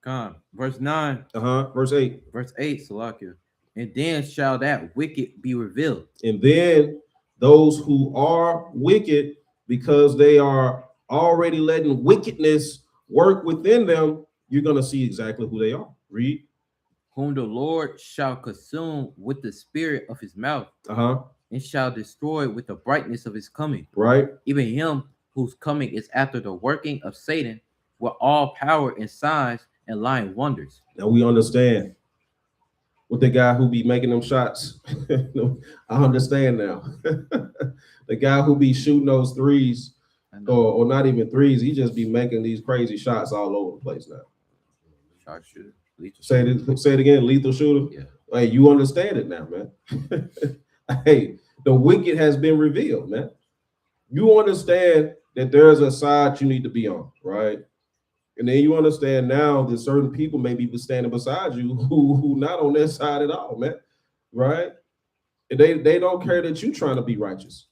B: Come, verse 9.
A: Verse 8.
B: Verse 8, Salakia. And then shall that wicked be revealed.
A: And then those who are wicked, because they are already letting wickedness work within them, you're going to see exactly who they are. Read.
B: Whom the Lord shall consume with the spirit of his mouth, and shall destroy with the brightness of his coming.
A: Right.
B: Even him whose coming is after the working of Satan with all power and signs and lying wonders.
A: Now we understand. With the guy who be making them shots, I understand now. The guy who be shooting those threes, or not even threes, he just be making these crazy shots all over the place now.
B: Sharpshooter.
A: Say it again, lethal shooter.
B: Yeah.
A: Hey, you understand it now, man. Hey, the wicked has been revealed, man. You understand that there's a side you need to be on, right? And then you understand now that certain people may be standing beside you who not on that side at all, man. Right? And they don't care that you trying to be righteous.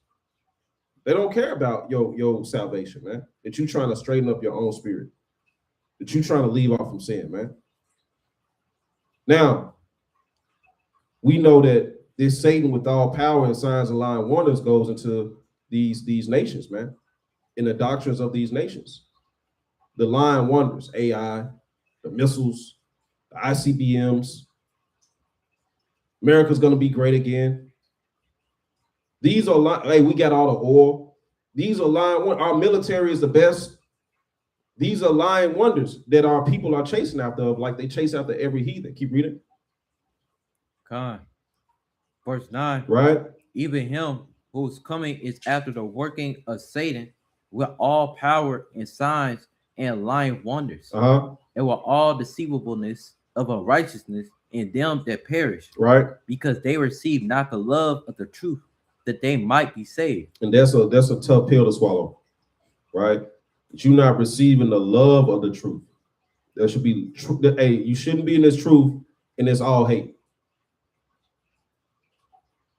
A: They don't care about your salvation, man. That you trying to straighten up your own spirit. That you trying to leave off from sin, man. Now, we know that this Satan with all power and signs and lying wonders goes into these nations, man. In the doctrines of these nations. The lying wonders, AI, the missiles, the ICBMs. America's going to be great again. These are hey, we got all the oil. These are lying. Our military is the best. These are lying wonders that our people are chasing after, like they chase after every heathen. Keep reading.
B: Come. Verse 9.
A: Right.
B: Even him whose coming is after the working of Satan with all power and signs and lying wonders, and with all deceivableness of unrighteousness in them that perish,
A: right? Because
B: they receive not the love of the truth, that they might be saved.
A: And that's a tough pill to swallow, right? That you're not receiving the love of the truth. There should be hey, you shouldn't be in this truth, and it's all hate.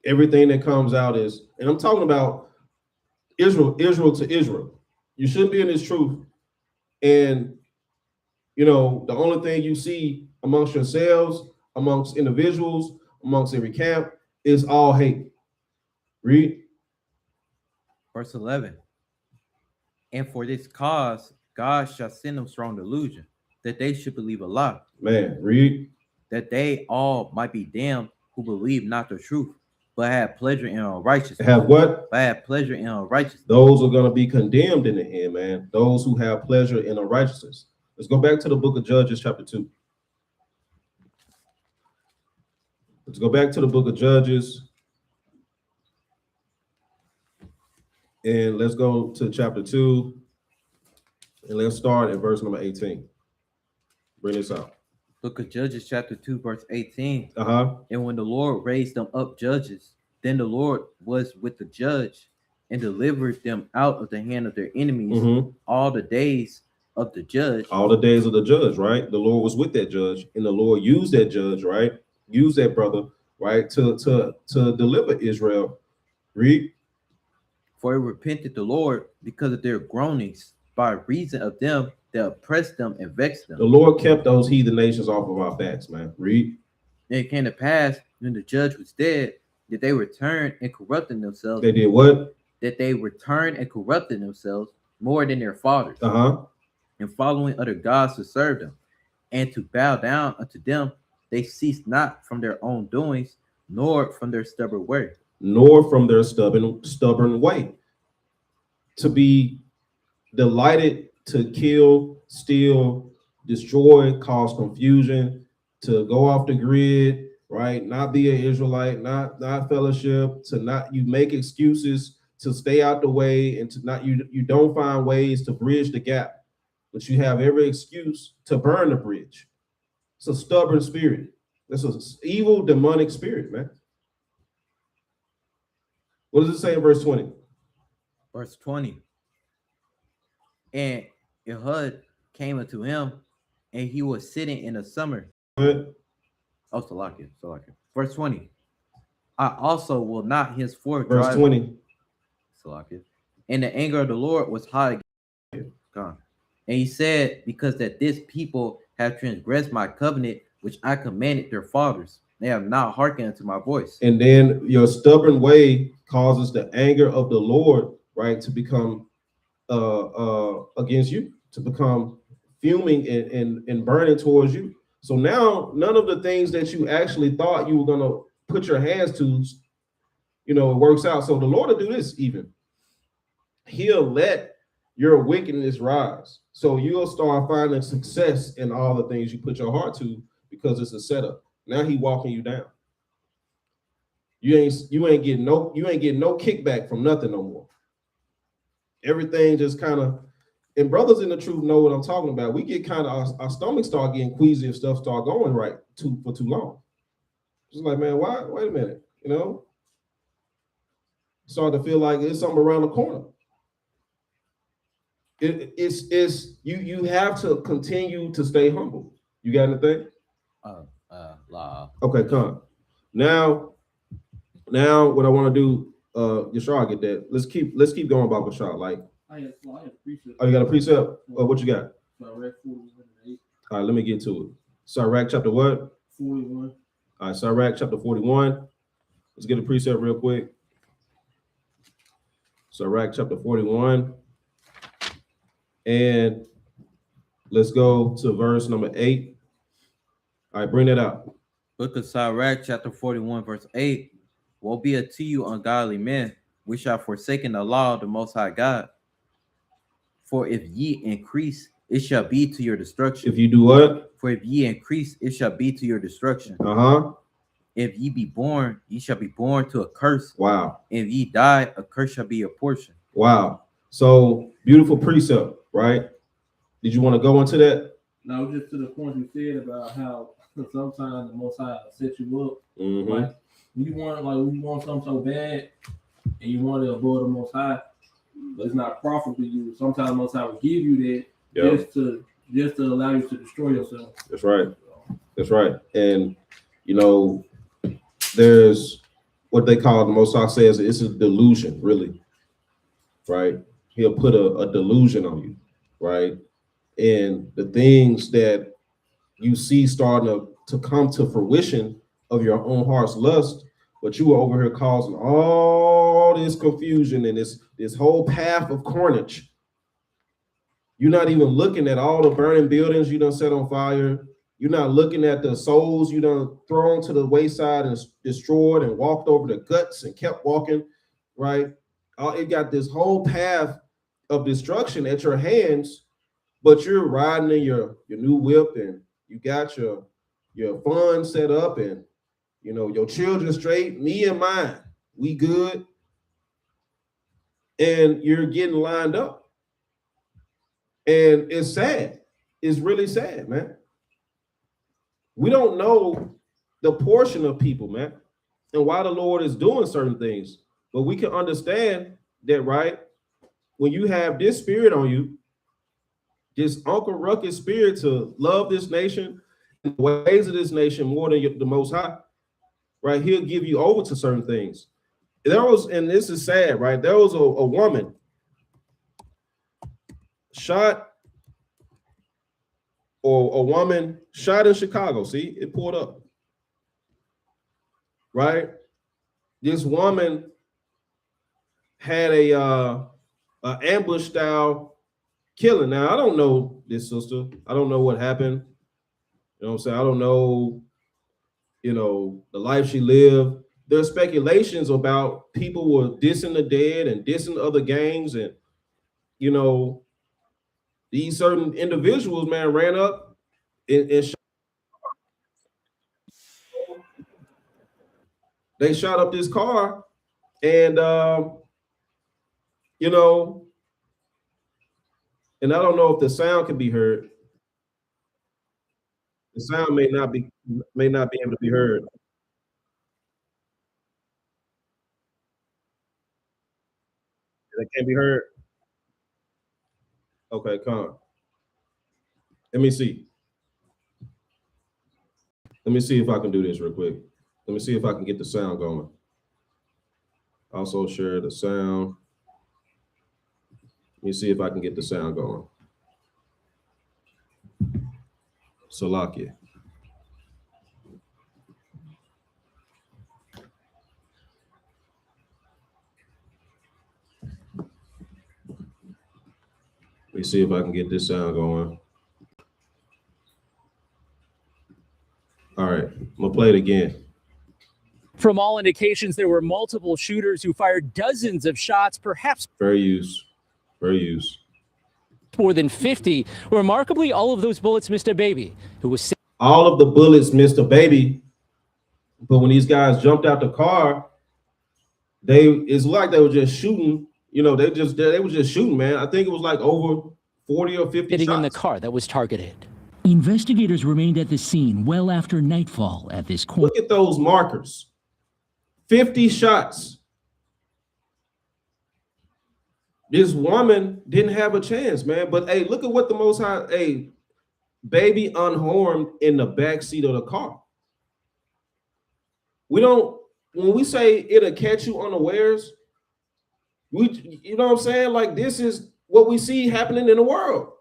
A: Everything that comes out is, and I'm talking about Israel to Israel. You shouldn't be in this truth. And, the only thing you see amongst yourselves, amongst individuals, amongst every camp is all hate. Read.
B: Verse 11. And for this cause, God shall send them strong delusion, that they should believe a lie.
A: Man, read.
B: That they all might be damned who believe not the truth, but have pleasure in unrighteousness.
A: Have what?
B: But have pleasure in unrighteousness.
A: Those are going to be condemned in the end, man. Those who have pleasure in unrighteousness. Let's go back to the book of Judges, chapter 2. Let's go back to the book of Judges. And let's go to chapter 2. And let's start at verse number 18. Bring this out.
B: Book of Judges, chapter 2, verse 18.
A: And
B: when the Lord raised them up judges, then the Lord was with the judge and delivered them out of the hand of their enemies all the days of the judge.
A: All the days of the judge, right? The Lord was with that judge, and the Lord used that judge, right? Used that brother, right, to deliver Israel. Read.
B: For it repented the Lord because of their groanings by reason of them that oppressed them and vexed them.
A: The Lord kept those heathen nations off of our backs, man. Read.
B: And it came to pass when the judge was dead that they returned and corrupted themselves.
A: They did what?
B: That they returned and corrupted themselves more than their fathers, and following other gods to serve them, and to bow down unto them. They cease not from their own doings, nor from their stubborn way.
A: Nor from their stubborn way. To be delighted to kill, steal, destroy, cause confusion, to go off the grid, right? Not be an Israelite, not fellowship, to not, you make excuses to stay out the way, and to not, you don't find ways to bridge the gap, but you have every excuse to burn the bridge. It's a stubborn spirit. It's an evil, demonic spirit, man. What does it say in verse 20?
B: Verse 20. And Ehud came unto him, and he was sitting in the summer.
A: What?
B: Oh, Salakia. Verse 20. I also will not henceforth
A: Verse 20.
B: Salakia. And the anger of the Lord was high against God. And he said, because that this people have transgressed my covenant, which I commanded their fathers, they have not hearkened unto my voice.
A: And then your stubborn way causes the anger of the Lord, right, to become against you, to become fuming and burning towards you. So now none of the things that you actually thought you were going to put your hands to, it works out. So the Lord will do this even. He'll let your wickedness rise. So you'll start finding success in all the things you put your heart to, because it's a setup. Now he walking you down. You ain't getting no kickback from nothing no more. Everything just kind of, and brothers in the truth know what I'm talking about. We get kind of, our stomachs start getting queasy if stuff start going right for too long. Just like, man, why? Wait a minute, Start to feel like there's something around the corner. It's you have to continue to stay humble. You got anything? Okay, come. Now what I want to do, Yashar, get that. Let's keep going about Bashar. Like,
C: I have a precept.
A: Oh, you got a precept? What you got?
C: Sirach 41:8.
A: All right, let me get to it. Sirach chapter what?
C: 41.
A: All right, Sirach chapter 41. Let's get a precept real quick. Sirach chapter 41. And let's go to verse number 8. All right, bring that out.
B: Book of Sirach, chapter 41, verse 8. Woe be unto you, ungodly men, which have forsaken the law of the Most High God. For if ye increase, it shall be to your destruction.
A: If you do what?
B: For if ye increase, it shall be to your destruction. If ye be born, ye shall be born to a curse.
A: Wow.
B: If ye die, a curse shall be your portion.
A: Wow. So beautiful precept, right? Did you want to go into that?
C: No, just to the point you said about how sometimes the Most High set you up.
A: Mm-hmm.
C: Like when you want something so bad and you want to avoid the Most High, but it's not profitable to you. Sometimes the Most High will give you that just to allow you to destroy yourself.
A: That's right. That's right. And there's what they call, the Most High says, it's a delusion, really. Right? He'll put a delusion on you, right? And the things that you see starting to come to fruition of your own heart's lust, but you were over here causing all this confusion and this whole path of carnage. You're not even looking at all the burning buildings you done set on fire. You're not looking at the souls you done thrown to the wayside and destroyed and walked over the guts and kept walking, right? It got this whole path of destruction at your hands, but you're riding in your new whip and you got your fun set up and your children straight, me and mine, we good. And you're getting lined up. And it's sad. It's really sad, man. We don't know the portion of people, man, and why the Lord is doing certain things. But we can understand that, right? When you have this spirit on you, this Uncle Ruckus spirit to love this nation, the ways of this nation more than the Most High, right? He'll give you over to certain things. And this is sad, right? There was a woman shot, or a woman shot in Chicago. See, it pulled up, right? This woman had a ambush style killing. Now, I don't know this sister. I don't know what happened. You know what I'm saying? I don't know, the life she lived. There's speculations about people were dissing the dead and dissing other gangs, and these certain individuals, man, ran up and they shot up this car, and and I don't know if the sound can be heard. The sound may not be able to be heard. That can't be heard. Okay, come. Let me see. Let me see if I can do this real quick. Let me see if I can get the sound going. Also share the sound. Let me see if I can get the sound going. Salakia. Let me see if I can get this sound going. All right, I'm gonna play it again.
D: From all indications, there were multiple shooters who fired dozens of shots, perhaps
A: Fair use. Fair use.
D: more than 50. Remarkably, all of those bullets missed a baby who was
A: All of the bullets missed a baby, but when these guys jumped out the car, it's like they were just shooting. They were just shooting, man. I think it was like over 40 or 50
D: sitting
A: shots
D: in the car that was targeted.
E: Investigators remained at the scene well after nightfall at this corner.
A: Look at those markers. 50 shots. This woman didn't have a chance, man. But hey, look at what the Most High, baby unharmed in the back seat of the car. When we say it'll catch you unawares, you know what I'm saying? Like, this is what we see happening in the world.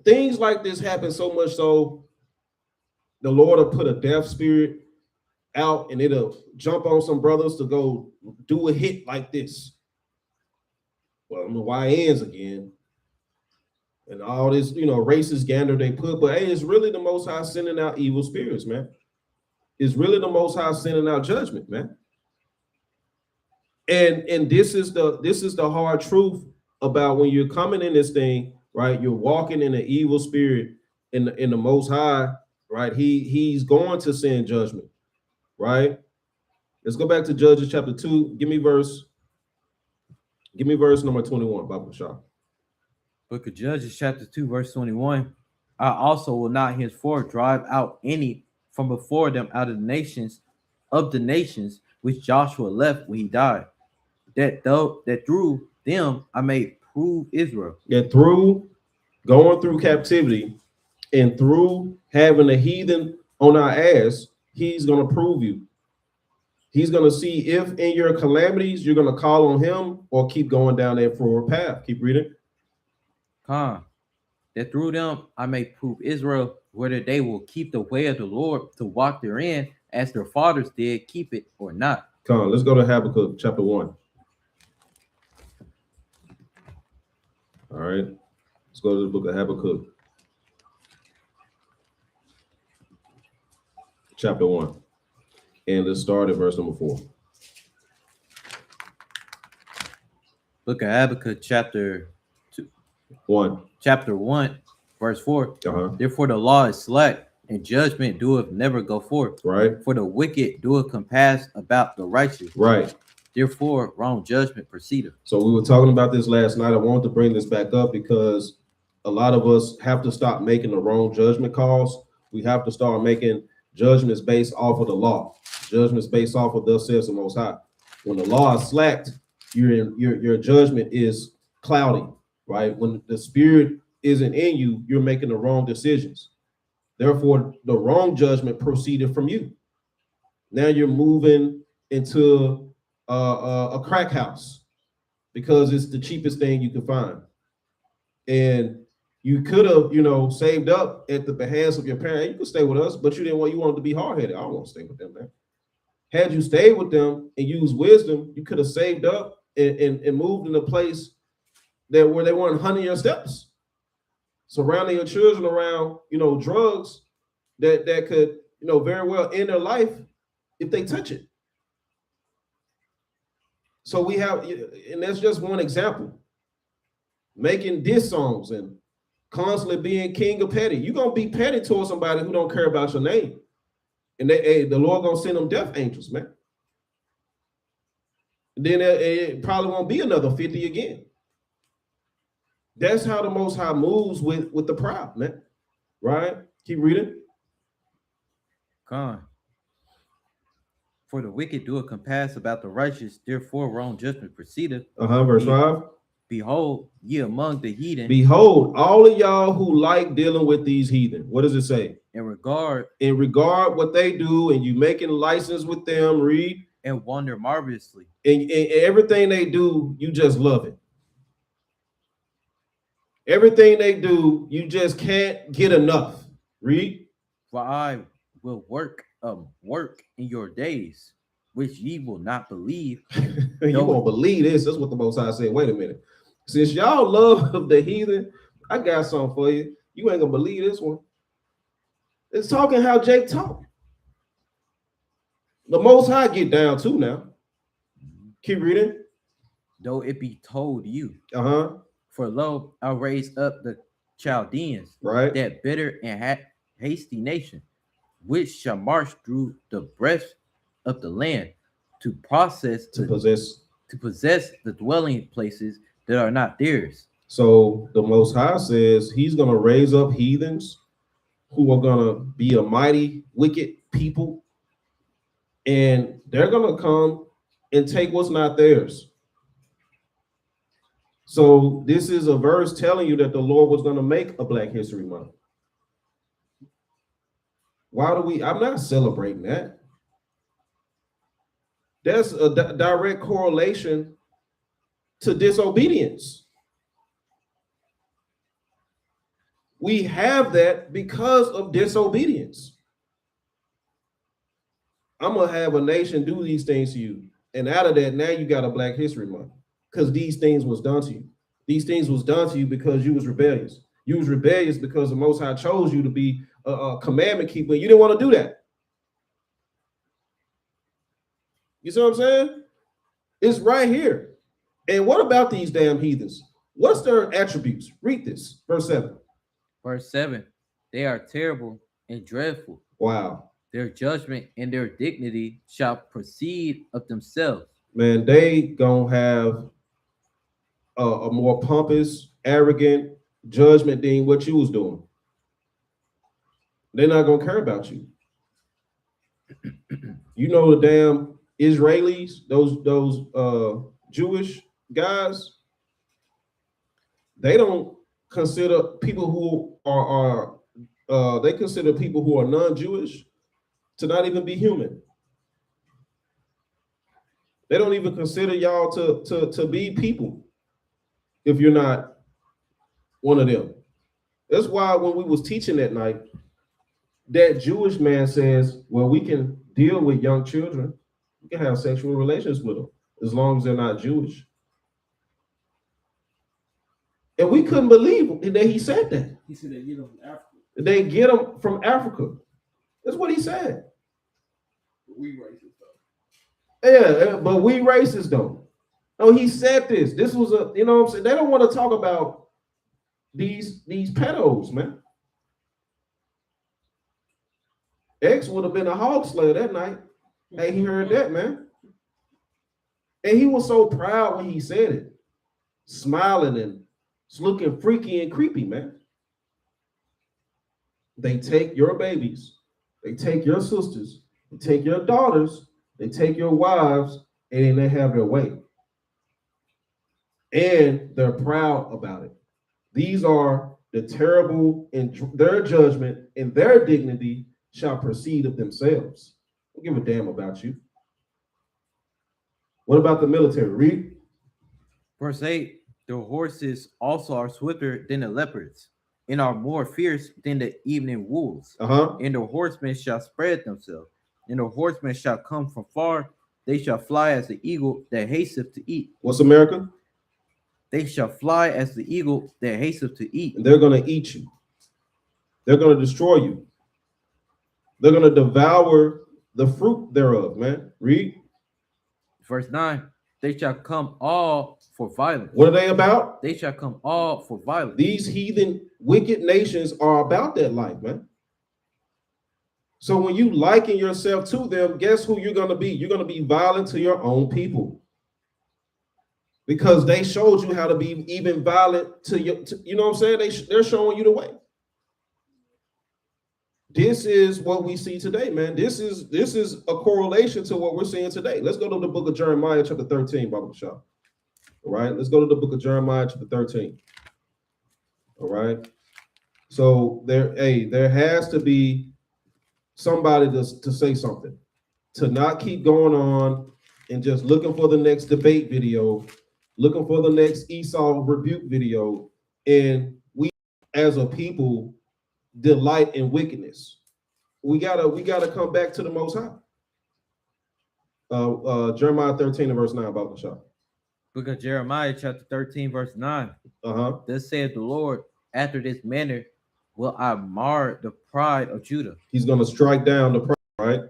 A: Things like this happen so much so the Lord will put a death spirit out and it'll jump on some brothers to go do a hit like this. Well, the YNs again. And all this, racist gander they put. But hey, it's really the Most High sending out evil spirits, man. It's really the Most High sending out judgment, man. And this is the hard truth about when you're coming in this thing, right? You're walking in an evil spirit in the Most High, right? He's going to send judgment, right? Let's go back to Judges chapter 2. Give me verse number 21, Baba Shah.
B: Book of Judges, chapter 2, verse 21. I also will not henceforth drive out any from before them out of the nations which Joshua left when he died. That through them I may prove Israel.
A: That through going through captivity and through having a heathen on our ass, he's gonna prove you. He's gonna see if in your calamities you're gonna call on him or keep going down that forward path. Keep reading.
B: That through them I may prove Israel, whether they will keep the way of the Lord to walk therein, as their fathers did, keep it or not.
A: Let's go to Habakkuk chapter 1. All right, let's go to the book of Habakkuk, chapter 1, and let's start at verse number 4.
B: Book of Habakkuk, chapter
A: 1,
B: verse 4.
A: Uh-huh.
B: Therefore the law is slack, and judgment doeth never go forth.
A: Right.
B: For the wicked doeth compass about the righteous.
A: Right.
B: Therefore wrong judgment proceedeth.
A: So we were talking about this last night. I wanted to bring this back up because a lot of us have to stop making the wrong judgment calls. We have to start making judgments based off of the law. Judgments based off of thus says the Most High. When the law is slacked, your judgment is cloudy, right? When the spirit isn't in you, you're making the wrong decisions. Therefore, the wrong judgment proceeded from you. Now you're moving into a crack house because it's the cheapest thing you can find. And you could have, saved up at the behest of your parent. You could stay with us, but you wanted to be hard-headed. I don't want to stay with them, man. Had you stayed with them and used wisdom, you could have saved up and moved in a place that where they weren't hunting your steps, surrounding your children around, drugs that could, very well end their life if they touch it. So we have, and that's just one example, making diss songs and constantly being king of petty. You're going to be petty towards somebody who don't care about your name. And the Lord going to send them death angels, man. And then it probably won't be another 50 again. That's how the Most High moves with the proud, man. Right? Keep reading.
B: Con. For the wicked do a compass about the righteous, therefore wrong judgment proceedeth.
A: Verse 5.
B: Behold, ye among the heathen.
A: Behold, all of y'all who like dealing with these heathen. What does it say?
B: In regard
A: what they do, and you making license with them, read.
B: And wonder marvelously.
A: And everything they do, you just love it. Everything they do, you just can't get enough. Read.
B: For I will work in your days, which ye will not believe.
A: You won't believe this. That's what the Most High said. Wait a minute. Since y'all love the heathen, I got something for you. You ain't gonna believe this one. It's talking how Jake talked. The Most High get down too now. Keep reading.
B: Though it be told you.
A: For
B: lo, I'll raise up the Chaldeans,
A: right?
B: That bitter and hasty nation, which shall march through the breadth of the land to possess the dwelling places that are not theirs.
A: So the Most High says he's going to raise up heathens who are going to be a mighty, wicked people, and they're going to come and take what's not theirs. So this is a verse telling you that the Lord was going to make a Black History Month. I'm not celebrating that. That's a direct correlation to disobedience. We have that because of disobedience. I'm going to have a nation do these things to you. And out of that, now you got a Black History Month because these things was done to you. These things was done to you because you was rebellious. You was rebellious because the Most High chose you to be a commandment keeper. You didn't want to do that. You see what I'm saying? It's right here. And what about these damn heathens? What's their attributes? Read this, verse 7.
B: Verse 7. They are terrible and dreadful.
A: Wow.
B: Their judgment and their dignity shall proceed of themselves.
A: Man, they gonna have a more pompous, arrogant judgment than what you was doing. They're not gonna care about you. You know the damn Israelis, those Jewish guys, they don't consider people who are they consider people who are non-Jewish to not even be human. They don't even consider y'all to be people if you're not one of them. That's why when we was teaching that night, that Jewish man says, well, we can deal with young children. We can have sexual relations with them as long as they're not Jewish. And we couldn't believe that he said that.
C: He said they get them from Africa.
A: They get them from Africa. That's what he said.
C: But we racist though.
A: Yeah, but we racist though. No, he said this. This was a, you know what I'm saying? They don't want to talk about these pedos, man. X would have been a hog slayer that night. Hey, he heard that, man. And he was so proud when he said it, smiling and looking freaky and creepy, man. They take your babies, they take your sisters, they take your daughters, they take your wives, and then they have their way. And they're proud about it. These are the terrible, in their judgment and their dignity shall proceed of themselves. Don't give a damn about you. What about the military? Read.
B: Verse 8. The horses also are swifter than the leopards, and are more fierce than the evening wolves. And the horsemen shall spread themselves, and the horsemen shall come from far They shall fly as the eagle that hasteth to eat.
A: What's America?
B: They shall fly as the eagle that hasteth to eat.
A: And they're going to eat you. They're going to destroy you. They're going to devour the fruit thereof, man. Read.
B: Verse 9. They shall come all for violence.
A: What are they about?
B: They shall come all for violence.
A: These heathen, wicked nations are about that life, man. So when you liken yourself to them, guess who you're going to be? You're going to be violent to your own people. Because they showed you how to be even violent to your, you know what I'm saying? They're showing you the way. This is what we see today, man. This is a correlation to what we're seeing today. Let's go to the book of Jeremiah, chapter 13, Baba Shah. All right, let's go to the book of Jeremiah, chapter 13. All right. So there has to be somebody to say something, to not keep going on and just looking for the next debate video, looking for the next Esau rebuke video, and we as a people delight in wickedness. We gotta come back to the Most High. Jeremiah 13 and verse 9 about the shop.
B: Book of Jeremiah, chapter 13, verse 9. Thus saith the Lord, after this manner will I mar the pride of Judah.
A: He's gonna strike down the pride, right?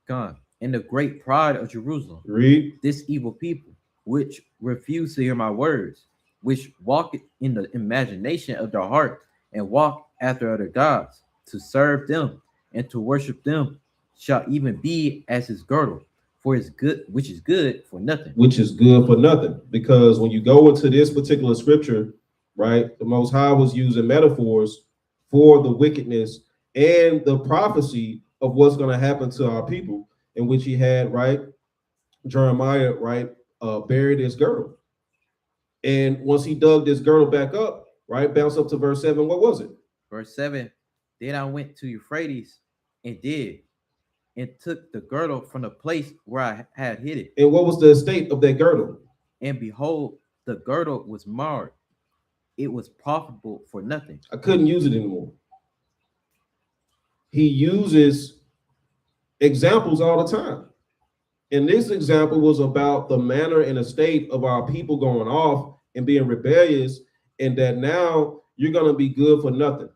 B: God, and the great pride of Jerusalem.
A: Read.
B: This evil people, which refuse to hear my words, which walk in the imagination of their heart, and walk after other gods, to serve them and to worship them, shall even be as his girdle, for his good, which is good for nothing.
A: Which is good for nothing. Because when you go into this particular scripture, right, the Most High was using metaphors for the wickedness and the prophecy of what's going to happen to our people, in which he had, right, Jeremiah, right, buried his girdle. And once he dug this girdle back up, right, bounce up to verse 7, what was it?
B: Verse 7, then I went to Euphrates and took the girdle from the place where I had hid it.
A: And what was the estate of that girdle?
B: And behold, the girdle was marred. It was profitable for nothing.
A: I couldn't use it anymore. He uses examples all the time. And this example was about the manner and estate of our people going off and being rebellious, and that now you're going to be good for nothing.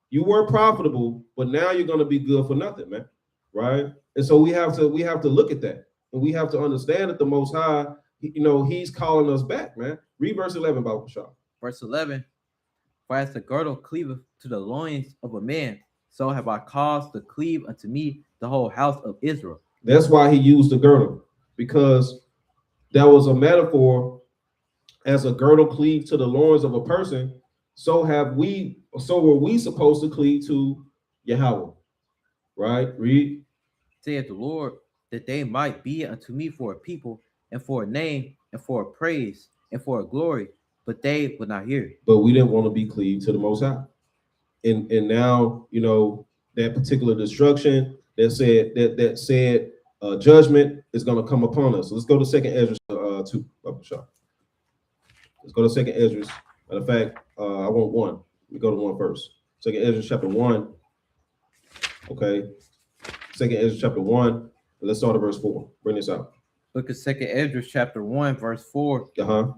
A: You weren't profitable, but now you're going to be good for nothing, man. Right? And so we have to look at that, and we have to understand that the Most High, you know, he's calling us back, man. Read verse 11, Baba Shah.
B: Verse 11, for as the girdle cleaveth to the loins of a man, so have I caused to cleave unto me the whole house of Israel.
A: That's why he used the girdle, because that was a metaphor. As a girdle cleave to the loins of a person, so were we supposed to cleave to Yahweh. Right? Read.
B: Saith the Lord, that they might be unto me for a people, and for a name, and for a praise, and for a glory, but they would not hear.
A: But we didn't want to be cleaved to the Most High. And now, you know, that particular destruction that said judgment is going to come upon us. So let's go to 2nd Ezra 2. Let's go to 2nd Ezra. Matter of fact, I want 1. Let me go to 1 first. 2nd Ezra chapter 1. Okay. 2nd Ezra chapter 1. Let's start at verse 4. Bring this out.
B: Look at 2nd Ezra chapter 1, verse 4.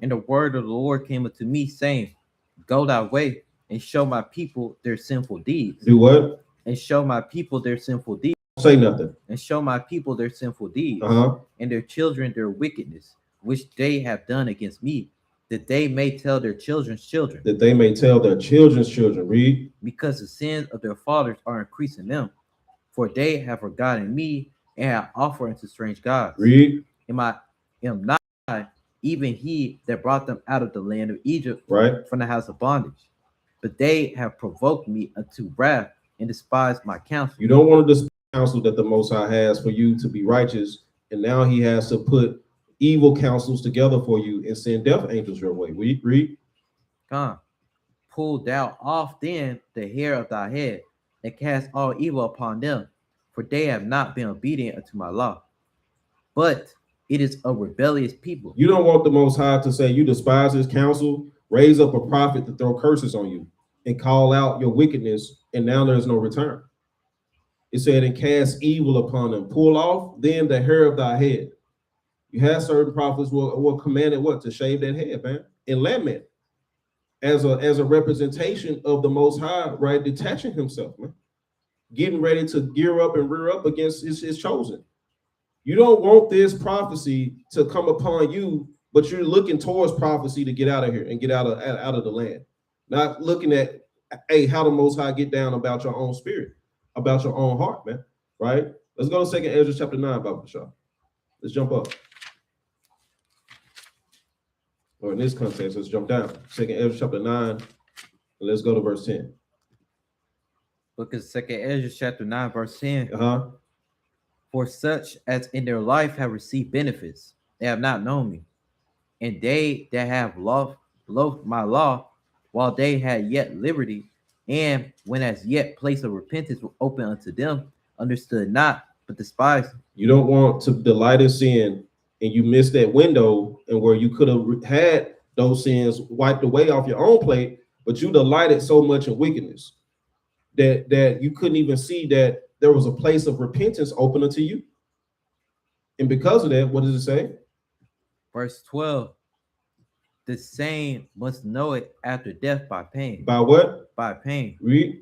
B: And the word of the Lord came unto me, saying, go thy way and show my people their sinful deeds.
A: Do what?
B: And show my people their sinful deeds.
A: Say nothing.
B: And show my people their sinful deeds, and their children their wickedness, which they have done against me, that they may tell their children's children.
A: That they may tell their children's children. Read. Because
B: the sins of their fathers are increasing them, for they have forgotten me and have offered unto strange gods.
A: Read.
B: Am not I, even he that brought them out of the land of Egypt,
A: right,
B: from the house of bondage? But they have provoked me unto wrath and despised my counsel.
A: You don't want to despise counsel that the Most High has for you to be righteous, and now he has to put evil counsels together for you and send death angels your way. Read.
B: Come, pull thou off then the hair of thy head, and cast all evil upon them, for they have not been obedient unto my law. But it is a rebellious people.
A: You don't want the Most High to say you despise his counsel, raise up a prophet to throw curses on you and call out your wickedness, and now there's no return. It said, and cast evil upon them. Pull off then the hair of thy head. You had certain prophets were commanded what? To shave that head, man. And lament as a representation of the Most High, right? Detaching himself, man. Getting ready to gear up and rear up against his chosen. You don't want this prophecy to come upon you, but you're looking towards prophecy to get out of here and get out of the land. Not looking at, hey, how the Most High get down about your own spirit, about your own heart, man. Right? Let's go to 2nd Ezra chapter 9, Bible Shah. Let's jump up. Or in this context, let's jump down. 2nd Ezra chapter 9, and let's go to verse 10.
B: Book of 2nd Ezra chapter 9, verse 10.
A: Uh-huh.
B: For such as in their life have received benefits, they have not known me. And they that have loved my law, while they had yet liberty, and when as yet place of repentance was open unto them, understood not, but despised.
A: You don't want to delight in sin, and you miss that window, and where you could have had those sins wiped away off your own plate, but you delighted so much in wickedness that you couldn't even see that there was a place of repentance open unto you. And because of that, what does it say?
B: Verse 12. The same must know it after death by pain.
A: By what?
B: By pain.
A: Read.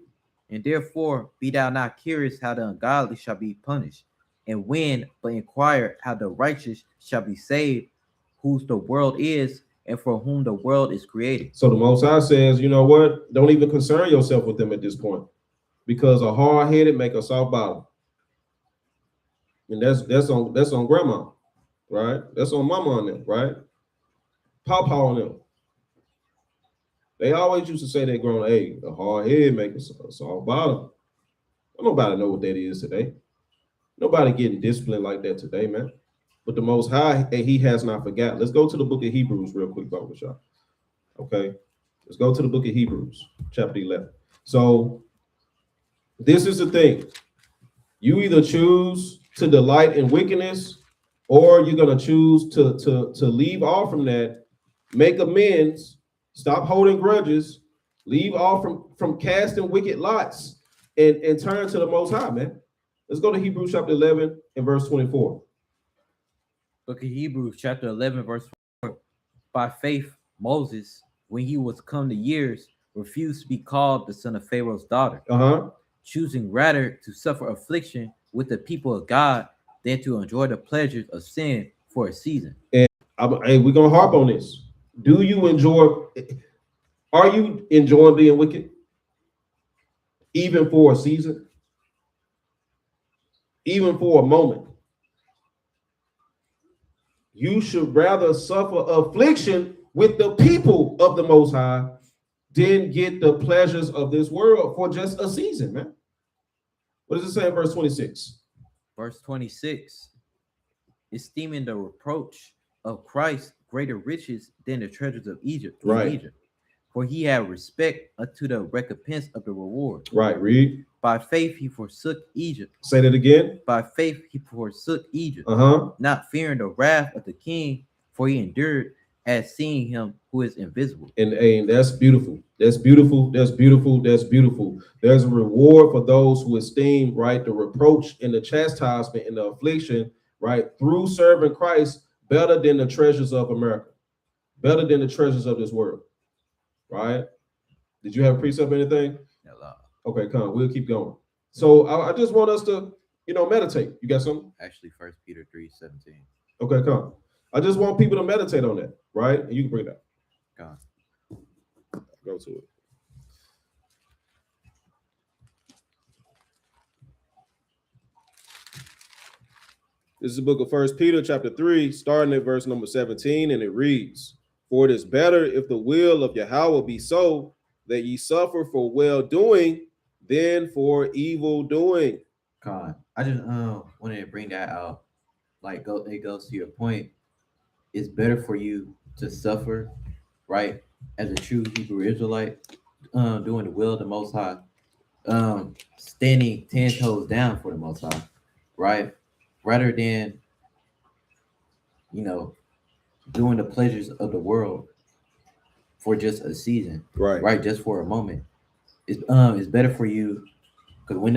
B: And therefore be thou not curious how the ungodly shall be punished, and when, but inquire how the righteous shall be saved, whose the world is, and for whom the world is created.
A: So the Most High says, you know what? Don't even concern yourself with them at this point, because a hard-headed make a soft bottom. And that's on grandma, right? That's on mama on them, right? Papa on them. They always used to say that growing, hey, a hard head make a soft bottom. Don't nobody know what that is today. Nobody getting disciplined like that today, man. But the Most High, he has not forgotten. Let's go to the book of Hebrews real quick, Bible Shop. Okay, let's go to the book of Hebrews, chapter 11. So this is the thing. You either choose to delight in wickedness, or you're going to choose to leave off from that, make amends, stop holding grudges, leave off from casting wicked lots, and turn to the Most High, man. Let's go to Hebrews chapter 11 and verse 24.
B: Book of Hebrews chapter 11, verse 4. By faith, Moses, when he was come to years, refused to be called the son of Pharaoh's daughter, choosing rather to suffer affliction with the people of God than to enjoy the pleasures of sin for a season.
A: And hey, we're going to harp on this. Are you enjoying being wicked? Even for a season? Even for a moment? You should rather suffer affliction with the people of the Most High than get the pleasures of this world for just a season, man. What does it say in verse 26?
B: Verse 26. Esteeming the reproach of Christ greater riches than the treasures of Egypt.
A: Right.
B: Egypt. For he had respect unto the recompense of the reward.
A: Right, read.
B: By faith he forsook Egypt.
A: Say that again.
B: By faith he forsook Egypt, not fearing the wrath of the king, for he endured as seeing him who is invisible.
A: And that's beautiful. That's beautiful. That's beautiful. That's beautiful. There's a reward for those who esteem, right, the reproach and the chastisement and the affliction, right, through serving Christ better than the treasures of America, better than the treasures of this world, right? Did you have a precept or anything?
B: No.
A: Okay, come. We'll keep going. So I just want us to, meditate. You got something?
B: Actually, 1 Peter 3:17.
A: Okay, come. I just want people to meditate on that, right? And you can bring that. Go to it. This is the book of 1 Peter chapter 3, starting at verse number 17, and it reads, "For it is better if the will of Yahweh be so, that ye suffer for well-doing than for evil-doing."
B: God, I just wanted to bring that out. Like, it goes to your point. It's better for you to suffer, right, as a true Hebrew Israelite, doing the will of the Most High, standing 10 toes down for the Most High, right, rather than, doing the pleasures of the world for just a season, right, just for a moment. It's better for you, because when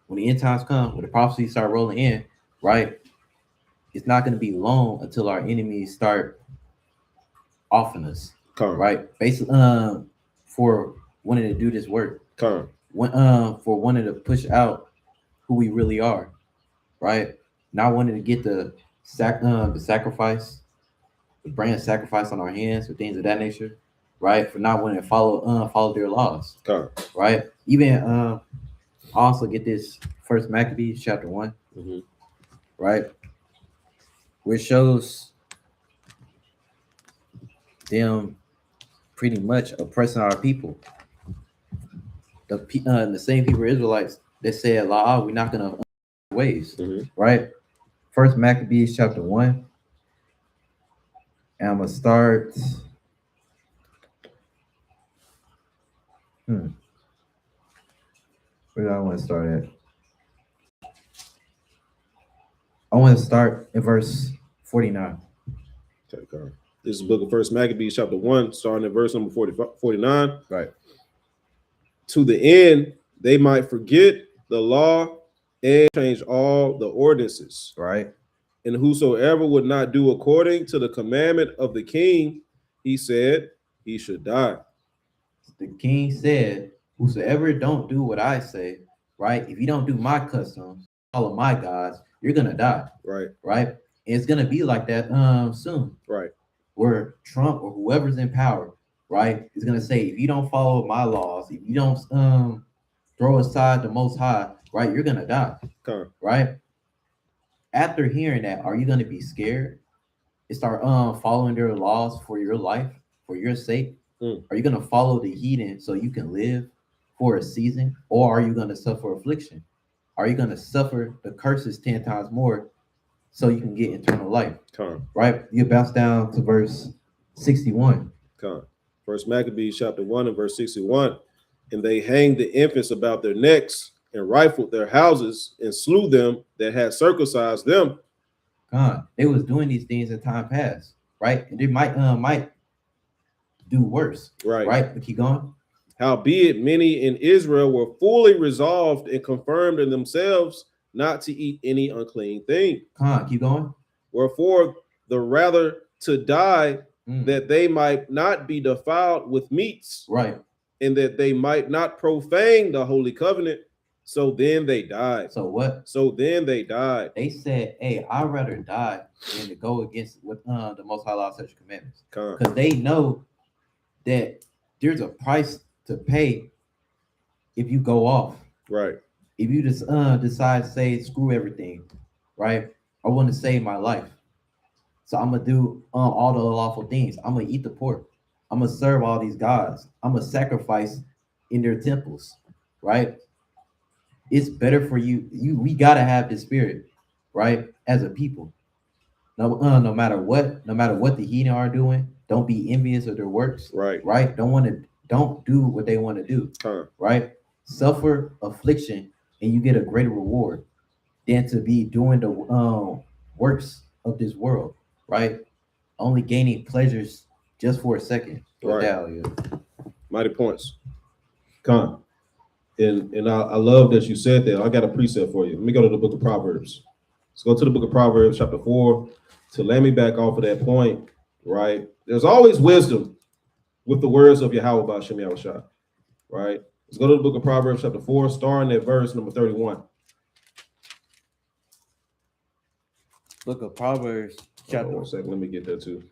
B: when the end times come, when the prophecies start rolling in, right? It's not going to be long until our enemies start offing us, right? Basically, for wanting to do this work, for wanting to push out who we really are, right? Not wanting to get the sacrifice, the brand sacrifice on our hands, or things of that nature, right? For not wanting to follow their laws, right? Even I also get this First Maccabees chapter 1, right, where it shows them pretty much oppressing our people. The same people, Israelites, that said, "La, we're not gonna ways," right? First Maccabees chapter 1, and I'm gonna start. Where do I want to start at? I want to start in verse 49.
A: Okay, this is the book of First Maccabees chapter 1, starting at verse number 49.
B: Right.
A: To the end they might forget the law and change all the ordinances.
B: Right.
A: And whosoever would not do according to the commandment of the king, he said he should die.
B: The king said, whosoever don't do what I say, right? If you don't do my customs, follow my gods, you're gonna die.
A: Right.
B: Right. And it's gonna be like that soon.
A: Right.
B: Where Trump or whoever's in power, right, is gonna say, if you don't follow my laws, if you don't throw aside the Most High, right, you're gonna die. Right. After hearing that, are you gonna be scared and start following their laws for your life, for your sake? Are you gonna follow the heathen so you can live for a season, or are you gonna suffer affliction? Are you gonna suffer the curses 10 times more so you can get eternal life? Right? You bounce down to verse 61.
A: First Maccabees chapter 1 and verse 61. And they hanged the infants about their necks and rifled their houses and slew them that had circumcised them.
B: They was doing these things in time past, right? And they might do worse. Right? But keep going.
A: Howbeit many in Israel were fully resolved and confirmed in themselves not to eat any unclean thing.
B: Keep going.
A: Wherefore the rather to die, that they might not be defiled with meats,
B: right,
A: and that they might not profane the holy covenant. So then they died.
B: So what?
A: So then they died.
B: They said, "Hey, I'd rather die than to go against what the Most High law, such commandments," because they know that there's a price to pay if you go off.
A: Right.
B: If you just decide to say screw everything, right? I want to save my life, so I'm gonna do all the lawful things. I'm gonna eat the pork. I'm gonna serve all these gods. I'm gonna sacrifice in their temples, right? It's better for you. We gotta have this spirit, right? As a people, no matter what the heathen are doing, don't be envious of their works,
A: right?
B: Don't do what they want to do, right? Suffer affliction, and you get a greater reward than to be doing the works of this world, right? Only gaining pleasures just for a second.
A: Right. Mighty points. And I love that you said that. I got a precept for you. Let me go to the book of Proverbs. Let's go to the book of Proverbs, chapter 4, to let me back off of that point, right? There's always wisdom with the words of Yahweh by Shem Yahushua, right? Let's go to the book of Proverbs, chapter 4, starting at verse number 31.
B: Book of Proverbs, chapter.
A: One second, let me get that too.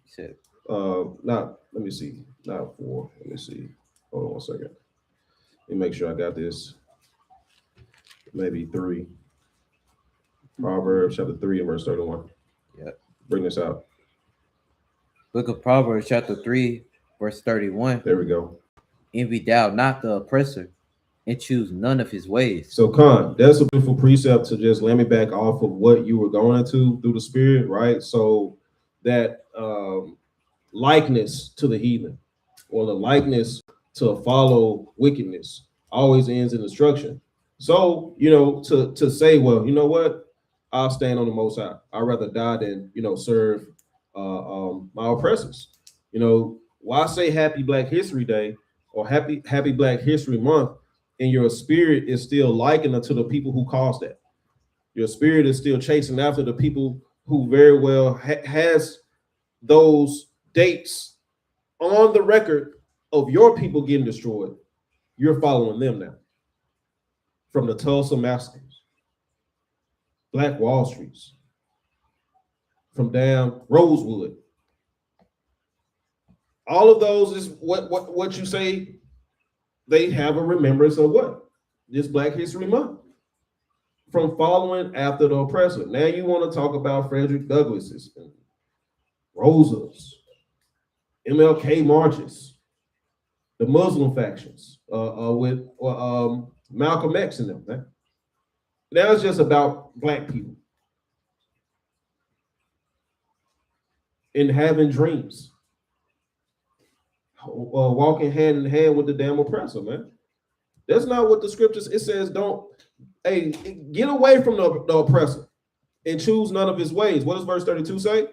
B: Said.
A: Let me see. Not 4. Let me see. Hold on one second. Let me make sure I got this. Maybe 3. Proverbs chapter 3 and verse 31.
B: Yeah.
A: Bring this out.
B: Book of Proverbs chapter 3, verse 31.
A: There we go.
B: Envy thou not the oppressor, and choose none of his ways.
A: So, that's a beautiful precept to just let me back off of what you were going into through the spirit, right? So that likeness to the heathen, or the likeness to follow wickedness, always ends in destruction. So, to say, well, you know what? I'll stand on the Most High. I'd rather die than, serve my oppressors. Why say Happy Black History Day or Happy Black History Month and your spirit is still likened unto the people who caused that. Your spirit is still chasing after the people who very well has those dates on the record of your people getting destroyed. You're following them now. From the Tulsa massacres, Black Wall Streets, from damn Rosewood. All of those is what you say. They have a remembrance of what? This Black History Month. From following after the oppressor. Now you want to talk about Frederick Douglass's, Rosa's, MLK marches, the Muslim factions with Malcolm X and them. Right? Now it's just about Black people and having dreams, walking hand in hand with the damn oppressor, man. That's not what the scriptures. It says, get away from the oppressor and choose none of his ways. What does verse 32 say?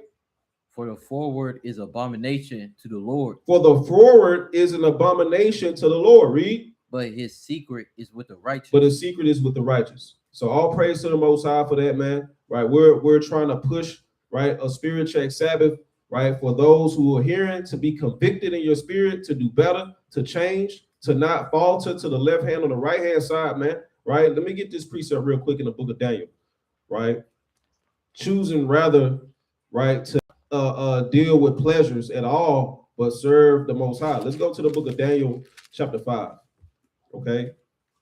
B: For the forward is abomination to the Lord.
A: For the forward is an abomination to the Lord. Read.
B: But his secret is with the righteous.
A: But his secret is with the righteous. So all praise to the Most High for that, man. Right, we're trying to push, right, a spirit check Sabbath, right, for those who are hearing to be convicted in your spirit, to do better, to change, to not falter to the left hand or the right hand side, man. Right. Let me get this precept real quick in the book of Daniel. Right, choosing rather, right, to deal with pleasures at all, but serve the Most High. Let's go to the book of Daniel, chapter 5. Okay,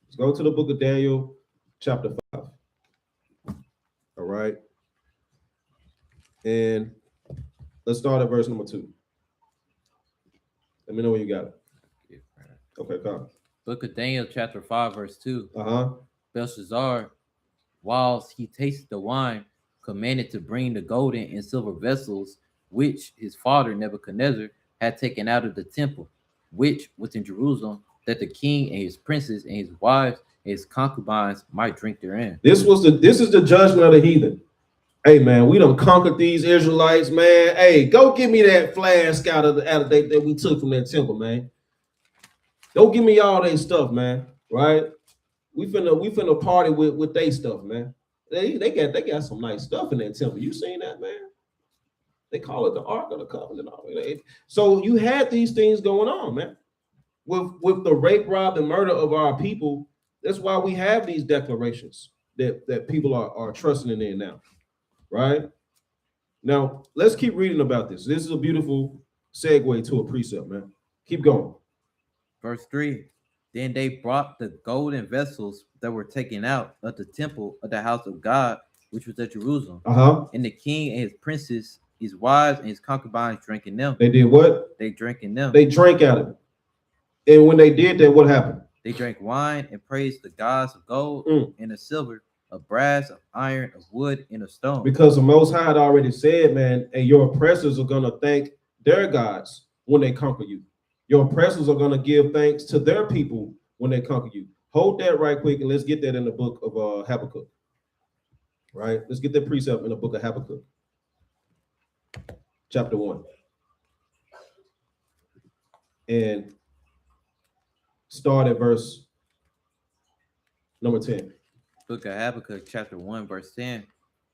A: let's go to the book of Daniel, chapter 5. All right, and let's start at verse number 2. Let me know when you got it. Okay, come.
B: Book of Daniel, chapter 5, verse 2.
A: Uh-huh.
B: Belshazzar, whilst he tasted the wine, commanded to bring the golden and silver vessels which his father Nebuchadnezzar had taken out of the temple, which was in Jerusalem, that the king and his princes and his wives and his concubines might drink therein.
A: This is the judgment of the heathen. Hey man, we done conquered these Israelites, man. Hey, go give me that flask out of that we took from that temple, man. Don't give me all that stuff, man. Right? We finna party with they stuff, man. They got some nice stuff in that temple. You seen that, man? They call it the Ark of the Covenant. So you had these things going on, man. With the rape, rob, and murder of our people. That's why we have these declarations that people are trusting in now. Right? Now, let's keep reading about this. This is a beautiful segue to a precept, man. Keep going.
B: Verse 3. Then they brought the golden vessels that were taken out of the temple of the house of God, which was at Jerusalem.
A: Uh-huh.
B: And the king and his princes, his wives, and his concubines drank in them.
A: They did what?
B: They drank in them.
A: They drank out of it. And when they did that, what happened?
B: They drank wine and praised the gods of gold and of silver, of brass, of iron, of wood, and of stone. Because
A: the Most High had already said, man, and your oppressors are going to thank their gods when they conquer you. Your oppressors are going to give thanks to their people when they conquer you. Hold that right quick, and let's get that in the book of Habakkuk. Right? Let's get that precept in the book of Habakkuk. Chapter 1. And start at verse number 10.
B: Book of Habakkuk, chapter 1, verse 10.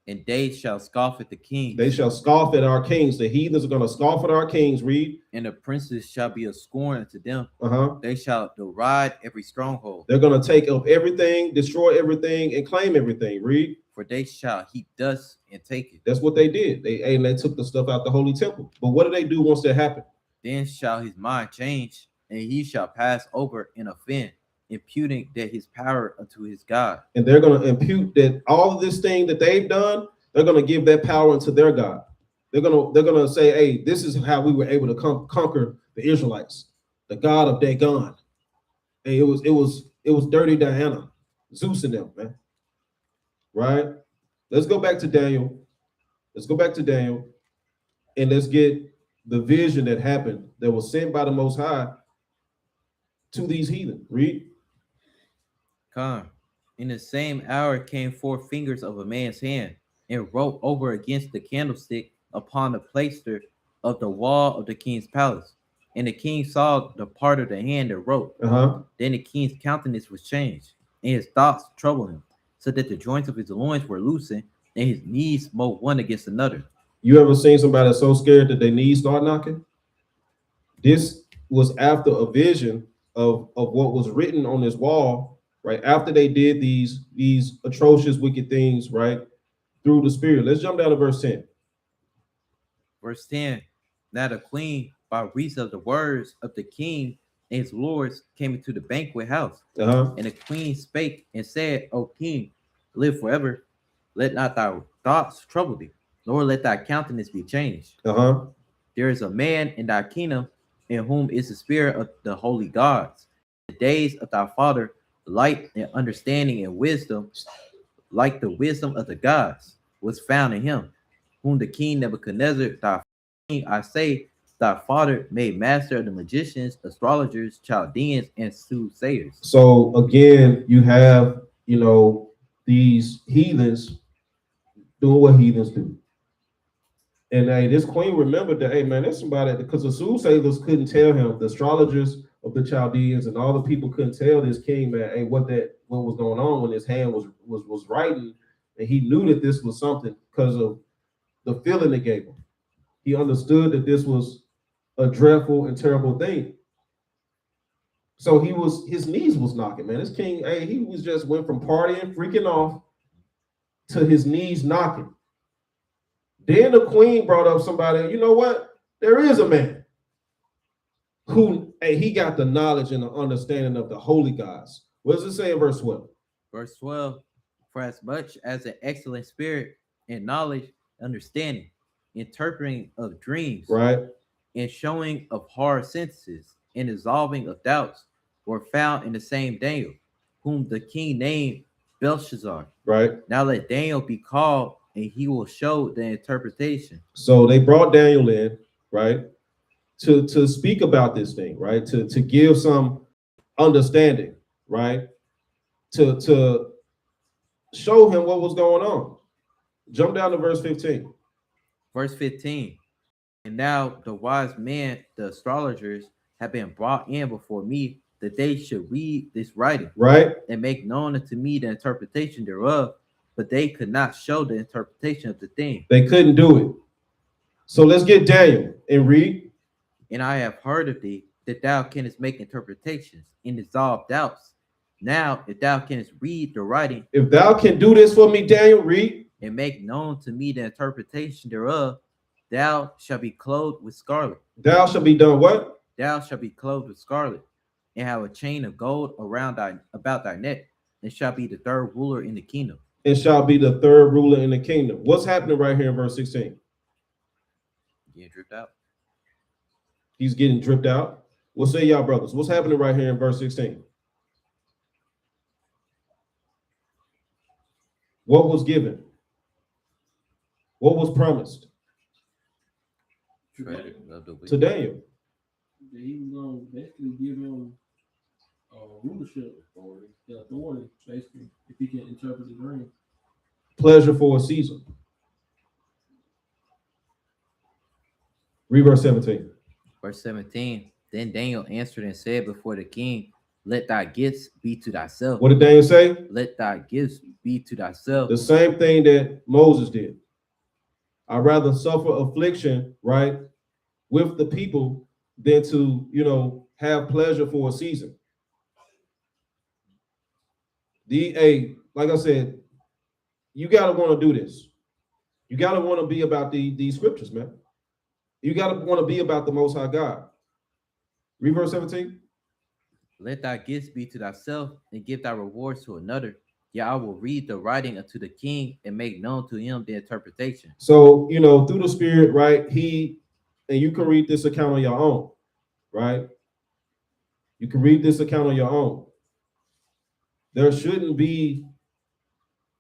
B: And they shall scoff at the king.
A: They shall scoff at our kings. The heathens are going to scoff at our kings. Read.
B: And the princes shall be a scorn unto them.
A: Uh-huh.
B: They shall deride every stronghold.
A: They're going to take up everything, destroy everything, and claim everything. Read.
B: For they shall heap dust and take it.
A: That's what they did. They took the stuff out the holy temple. But what do they do once that happened?
B: Then shall his mind change, and he shall pass over and offend, imputing that his power unto his God.
A: And they're going to impute that all of this thing that they've done, they're going to give that power unto their God. They're going to say, hey, this is how we were able to conquer the Israelites, the God of Dagon. And it was dirty Diana, Zeus and them, man. Right? Let's go back to Daniel. And let's get the vision that happened that was sent by the Most High to these heathen. Read.
B: Come. In the same hour came 4 fingers of a man's hand and wrote over against the candlestick upon the plaister of the wall of the king's palace. And the king saw the part of the hand that wrote. Then the king's countenance was changed, and his thoughts troubled him, so that the joints of his loins were loosened, and his knees smote one against another.
A: You ever seen somebody so scared that their knees start knocking? This was after a vision of what was written on this wall, right? After they did these atrocious, wicked things, right? Through the Spirit. Let's jump down to verse 10.
B: Verse 10. Now the queen, by reason of the words of the king and his lords, came into the banquet house. And the queen spake and said, O king, live forever. Let not thy thoughts trouble thee, nor let thy countenance be changed. There is a man in thy kingdom in whom is the spirit of the holy gods. The days of thy father, light and understanding and wisdom, like the wisdom of the gods, was found in him, whom the king Nebuchadnezzar, thy king, I say, thy father made master of the magicians, astrologers, Chaldeans, and soothsayers. So
A: again, you have, these heathens doing what heathens do. And hey, this queen remembered that, hey man, there's somebody, because the soothsayers couldn't tell him, the astrologers of the Chaldeans and all the people couldn't tell this king, man, hey, what was going on when his hand was writing, and he knew that this was something because of the feeling it gave him. He understood that this was a dreadful and terrible thing. So his knees was knocking, man. This king, hey, he was just went from partying, freaking off, to his knees knocking. Then the queen brought up somebody, you know what? There is a man who, hey, he got the knowledge and the understanding of the holy gods. What does it say in verse 12?
B: Verse 12, for as much as an excellent spirit and knowledge, understanding, interpreting of dreams,
A: right,
B: and showing of hard sentences, and dissolving of doubts, were found in the same Daniel, whom the king named Belshazzar.
A: Right.
B: Now let Daniel be called, and he will show the interpretation.
A: So they brought Daniel in, right, to speak about this thing, right, to give some understanding, right, to show him what was going on. Jump down to verse 15.
B: Verse 15. And now the wise men, the astrologers, have been brought in before me, that they should read this writing,
A: right,
B: and make known unto me the interpretation thereof, but they could not show the interpretation of the thing.
A: They couldn't do it. So let's get Daniel and read.
B: And I have heard of thee, that thou canst make interpretations and dissolve doubts. Now, if thou canst read the writing,
A: if thou can do this for me, Daniel, read,
B: and make known to me the interpretation thereof, thou shalt be clothed with scarlet.
A: Thou shalt be done what?
B: Thou shalt be clothed with scarlet, and have a chain of gold about thy neck, and shall be the third ruler in the kingdom.
A: And shall be the third ruler in the kingdom. What's happening right here in verse 16?
B: Getting dripped out.
A: He's getting dripped out. What say y'all, brothers? What's happening right here in verse 16? What was given? What was promised? To Daniel.
C: He was going to basically give him rulership authority, the authority, basically, if he can interpret the dream.
A: Pleasure for a season. Read verse 17.
B: Verse 17. Then Daniel answered and said before the king, let thy gifts be to thyself.
A: What did Daniel say?
B: Let thy gifts be to thyself.
A: The same thing that Moses did. I'd rather suffer affliction, right, with the people than to, have pleasure for a season. Like I said, you gotta want to do this. You gotta want to be about these scriptures, man. You gotta want to be about the Most High God. Read verse 17.
B: Let thy gifts be to thyself, and give thy rewards to another. Yeah, I will read the writing unto the king and make known to him the interpretation.
A: So, through the Spirit, right? And you can read this account on your own, right? You can read this account on your own. There shouldn't be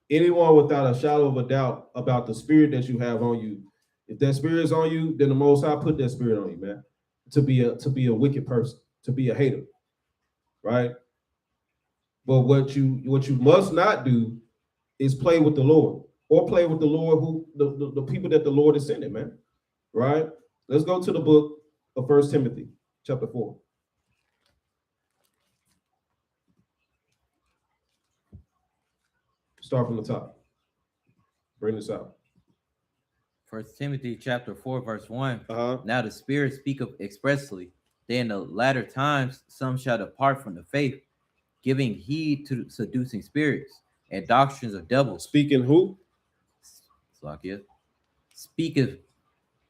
A: anyone without a shadow of a doubt about the spirit that you have on you. If that spirit is on you, then the Most High put that spirit on you, man. To be a wicked person, to be a hater, right? But what you must not do is play with the Lord, or play with the Lord who the people that the Lord is sending, man. Right? Let's go to the book of 1 Timothy. chapter 4. Start from the top. Bring this out.
B: 1 Timothy chapter 4, verse 1.
A: Uh-huh.
B: Now the Spirit speaketh expressly, that in the latter times some shall depart from the faith, giving heed to seducing spirits and doctrines of devils.
A: Speaking who?
B: Slakia. Speaketh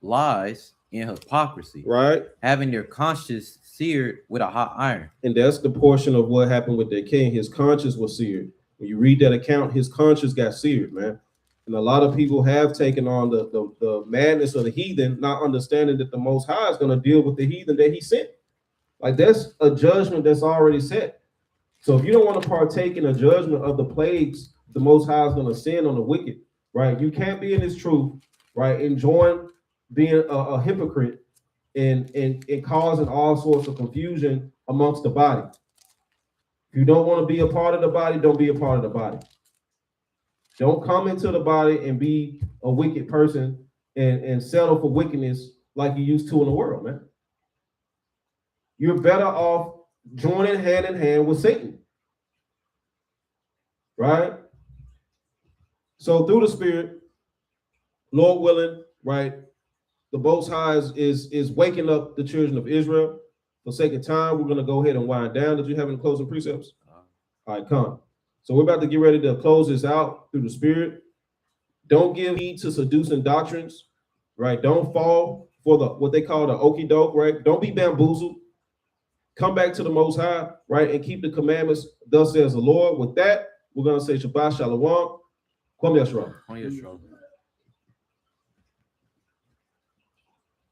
B: lies and hypocrisy,
A: Right.
B: having their conscience seared with a hot iron.
A: And that's the portion of what happened with the king. His conscience was seared. When you read that account, his conscience got seared, man. And a lot of people have taken on the madness of the heathen, not understanding that the Most High is going to deal with the heathen that he sent. Like, that's a judgment that's already set. So if you don't want to partake in a judgment of the plagues the Most High is going to send on the wicked, right? You can't be in his truth, right? Enjoying being a hypocrite and causing all sorts of confusion amongst the body. If you don't want to be a part of the body, don't be a part of the body. Don't come into the body and be a wicked person and settle for wickedness like you used to in the world, man. You're better off joining hand in hand with Satan, right? So through the Spirit, Lord willing, right, the Most High is waking up the children of Israel. For sake of time, we're going to go ahead and wind down. Did you have any closing precepts? All right, come. So we're about to get ready to close this out through the Spirit. Don't give heed to seducing doctrines, right? Don't fall for what they call the okie doke, right? Don't be bamboozled. Come back to the Most High, right? And keep the commandments. Thus says the Lord. With that, we're going to say Shabbat Shalom. Kwame Yashua.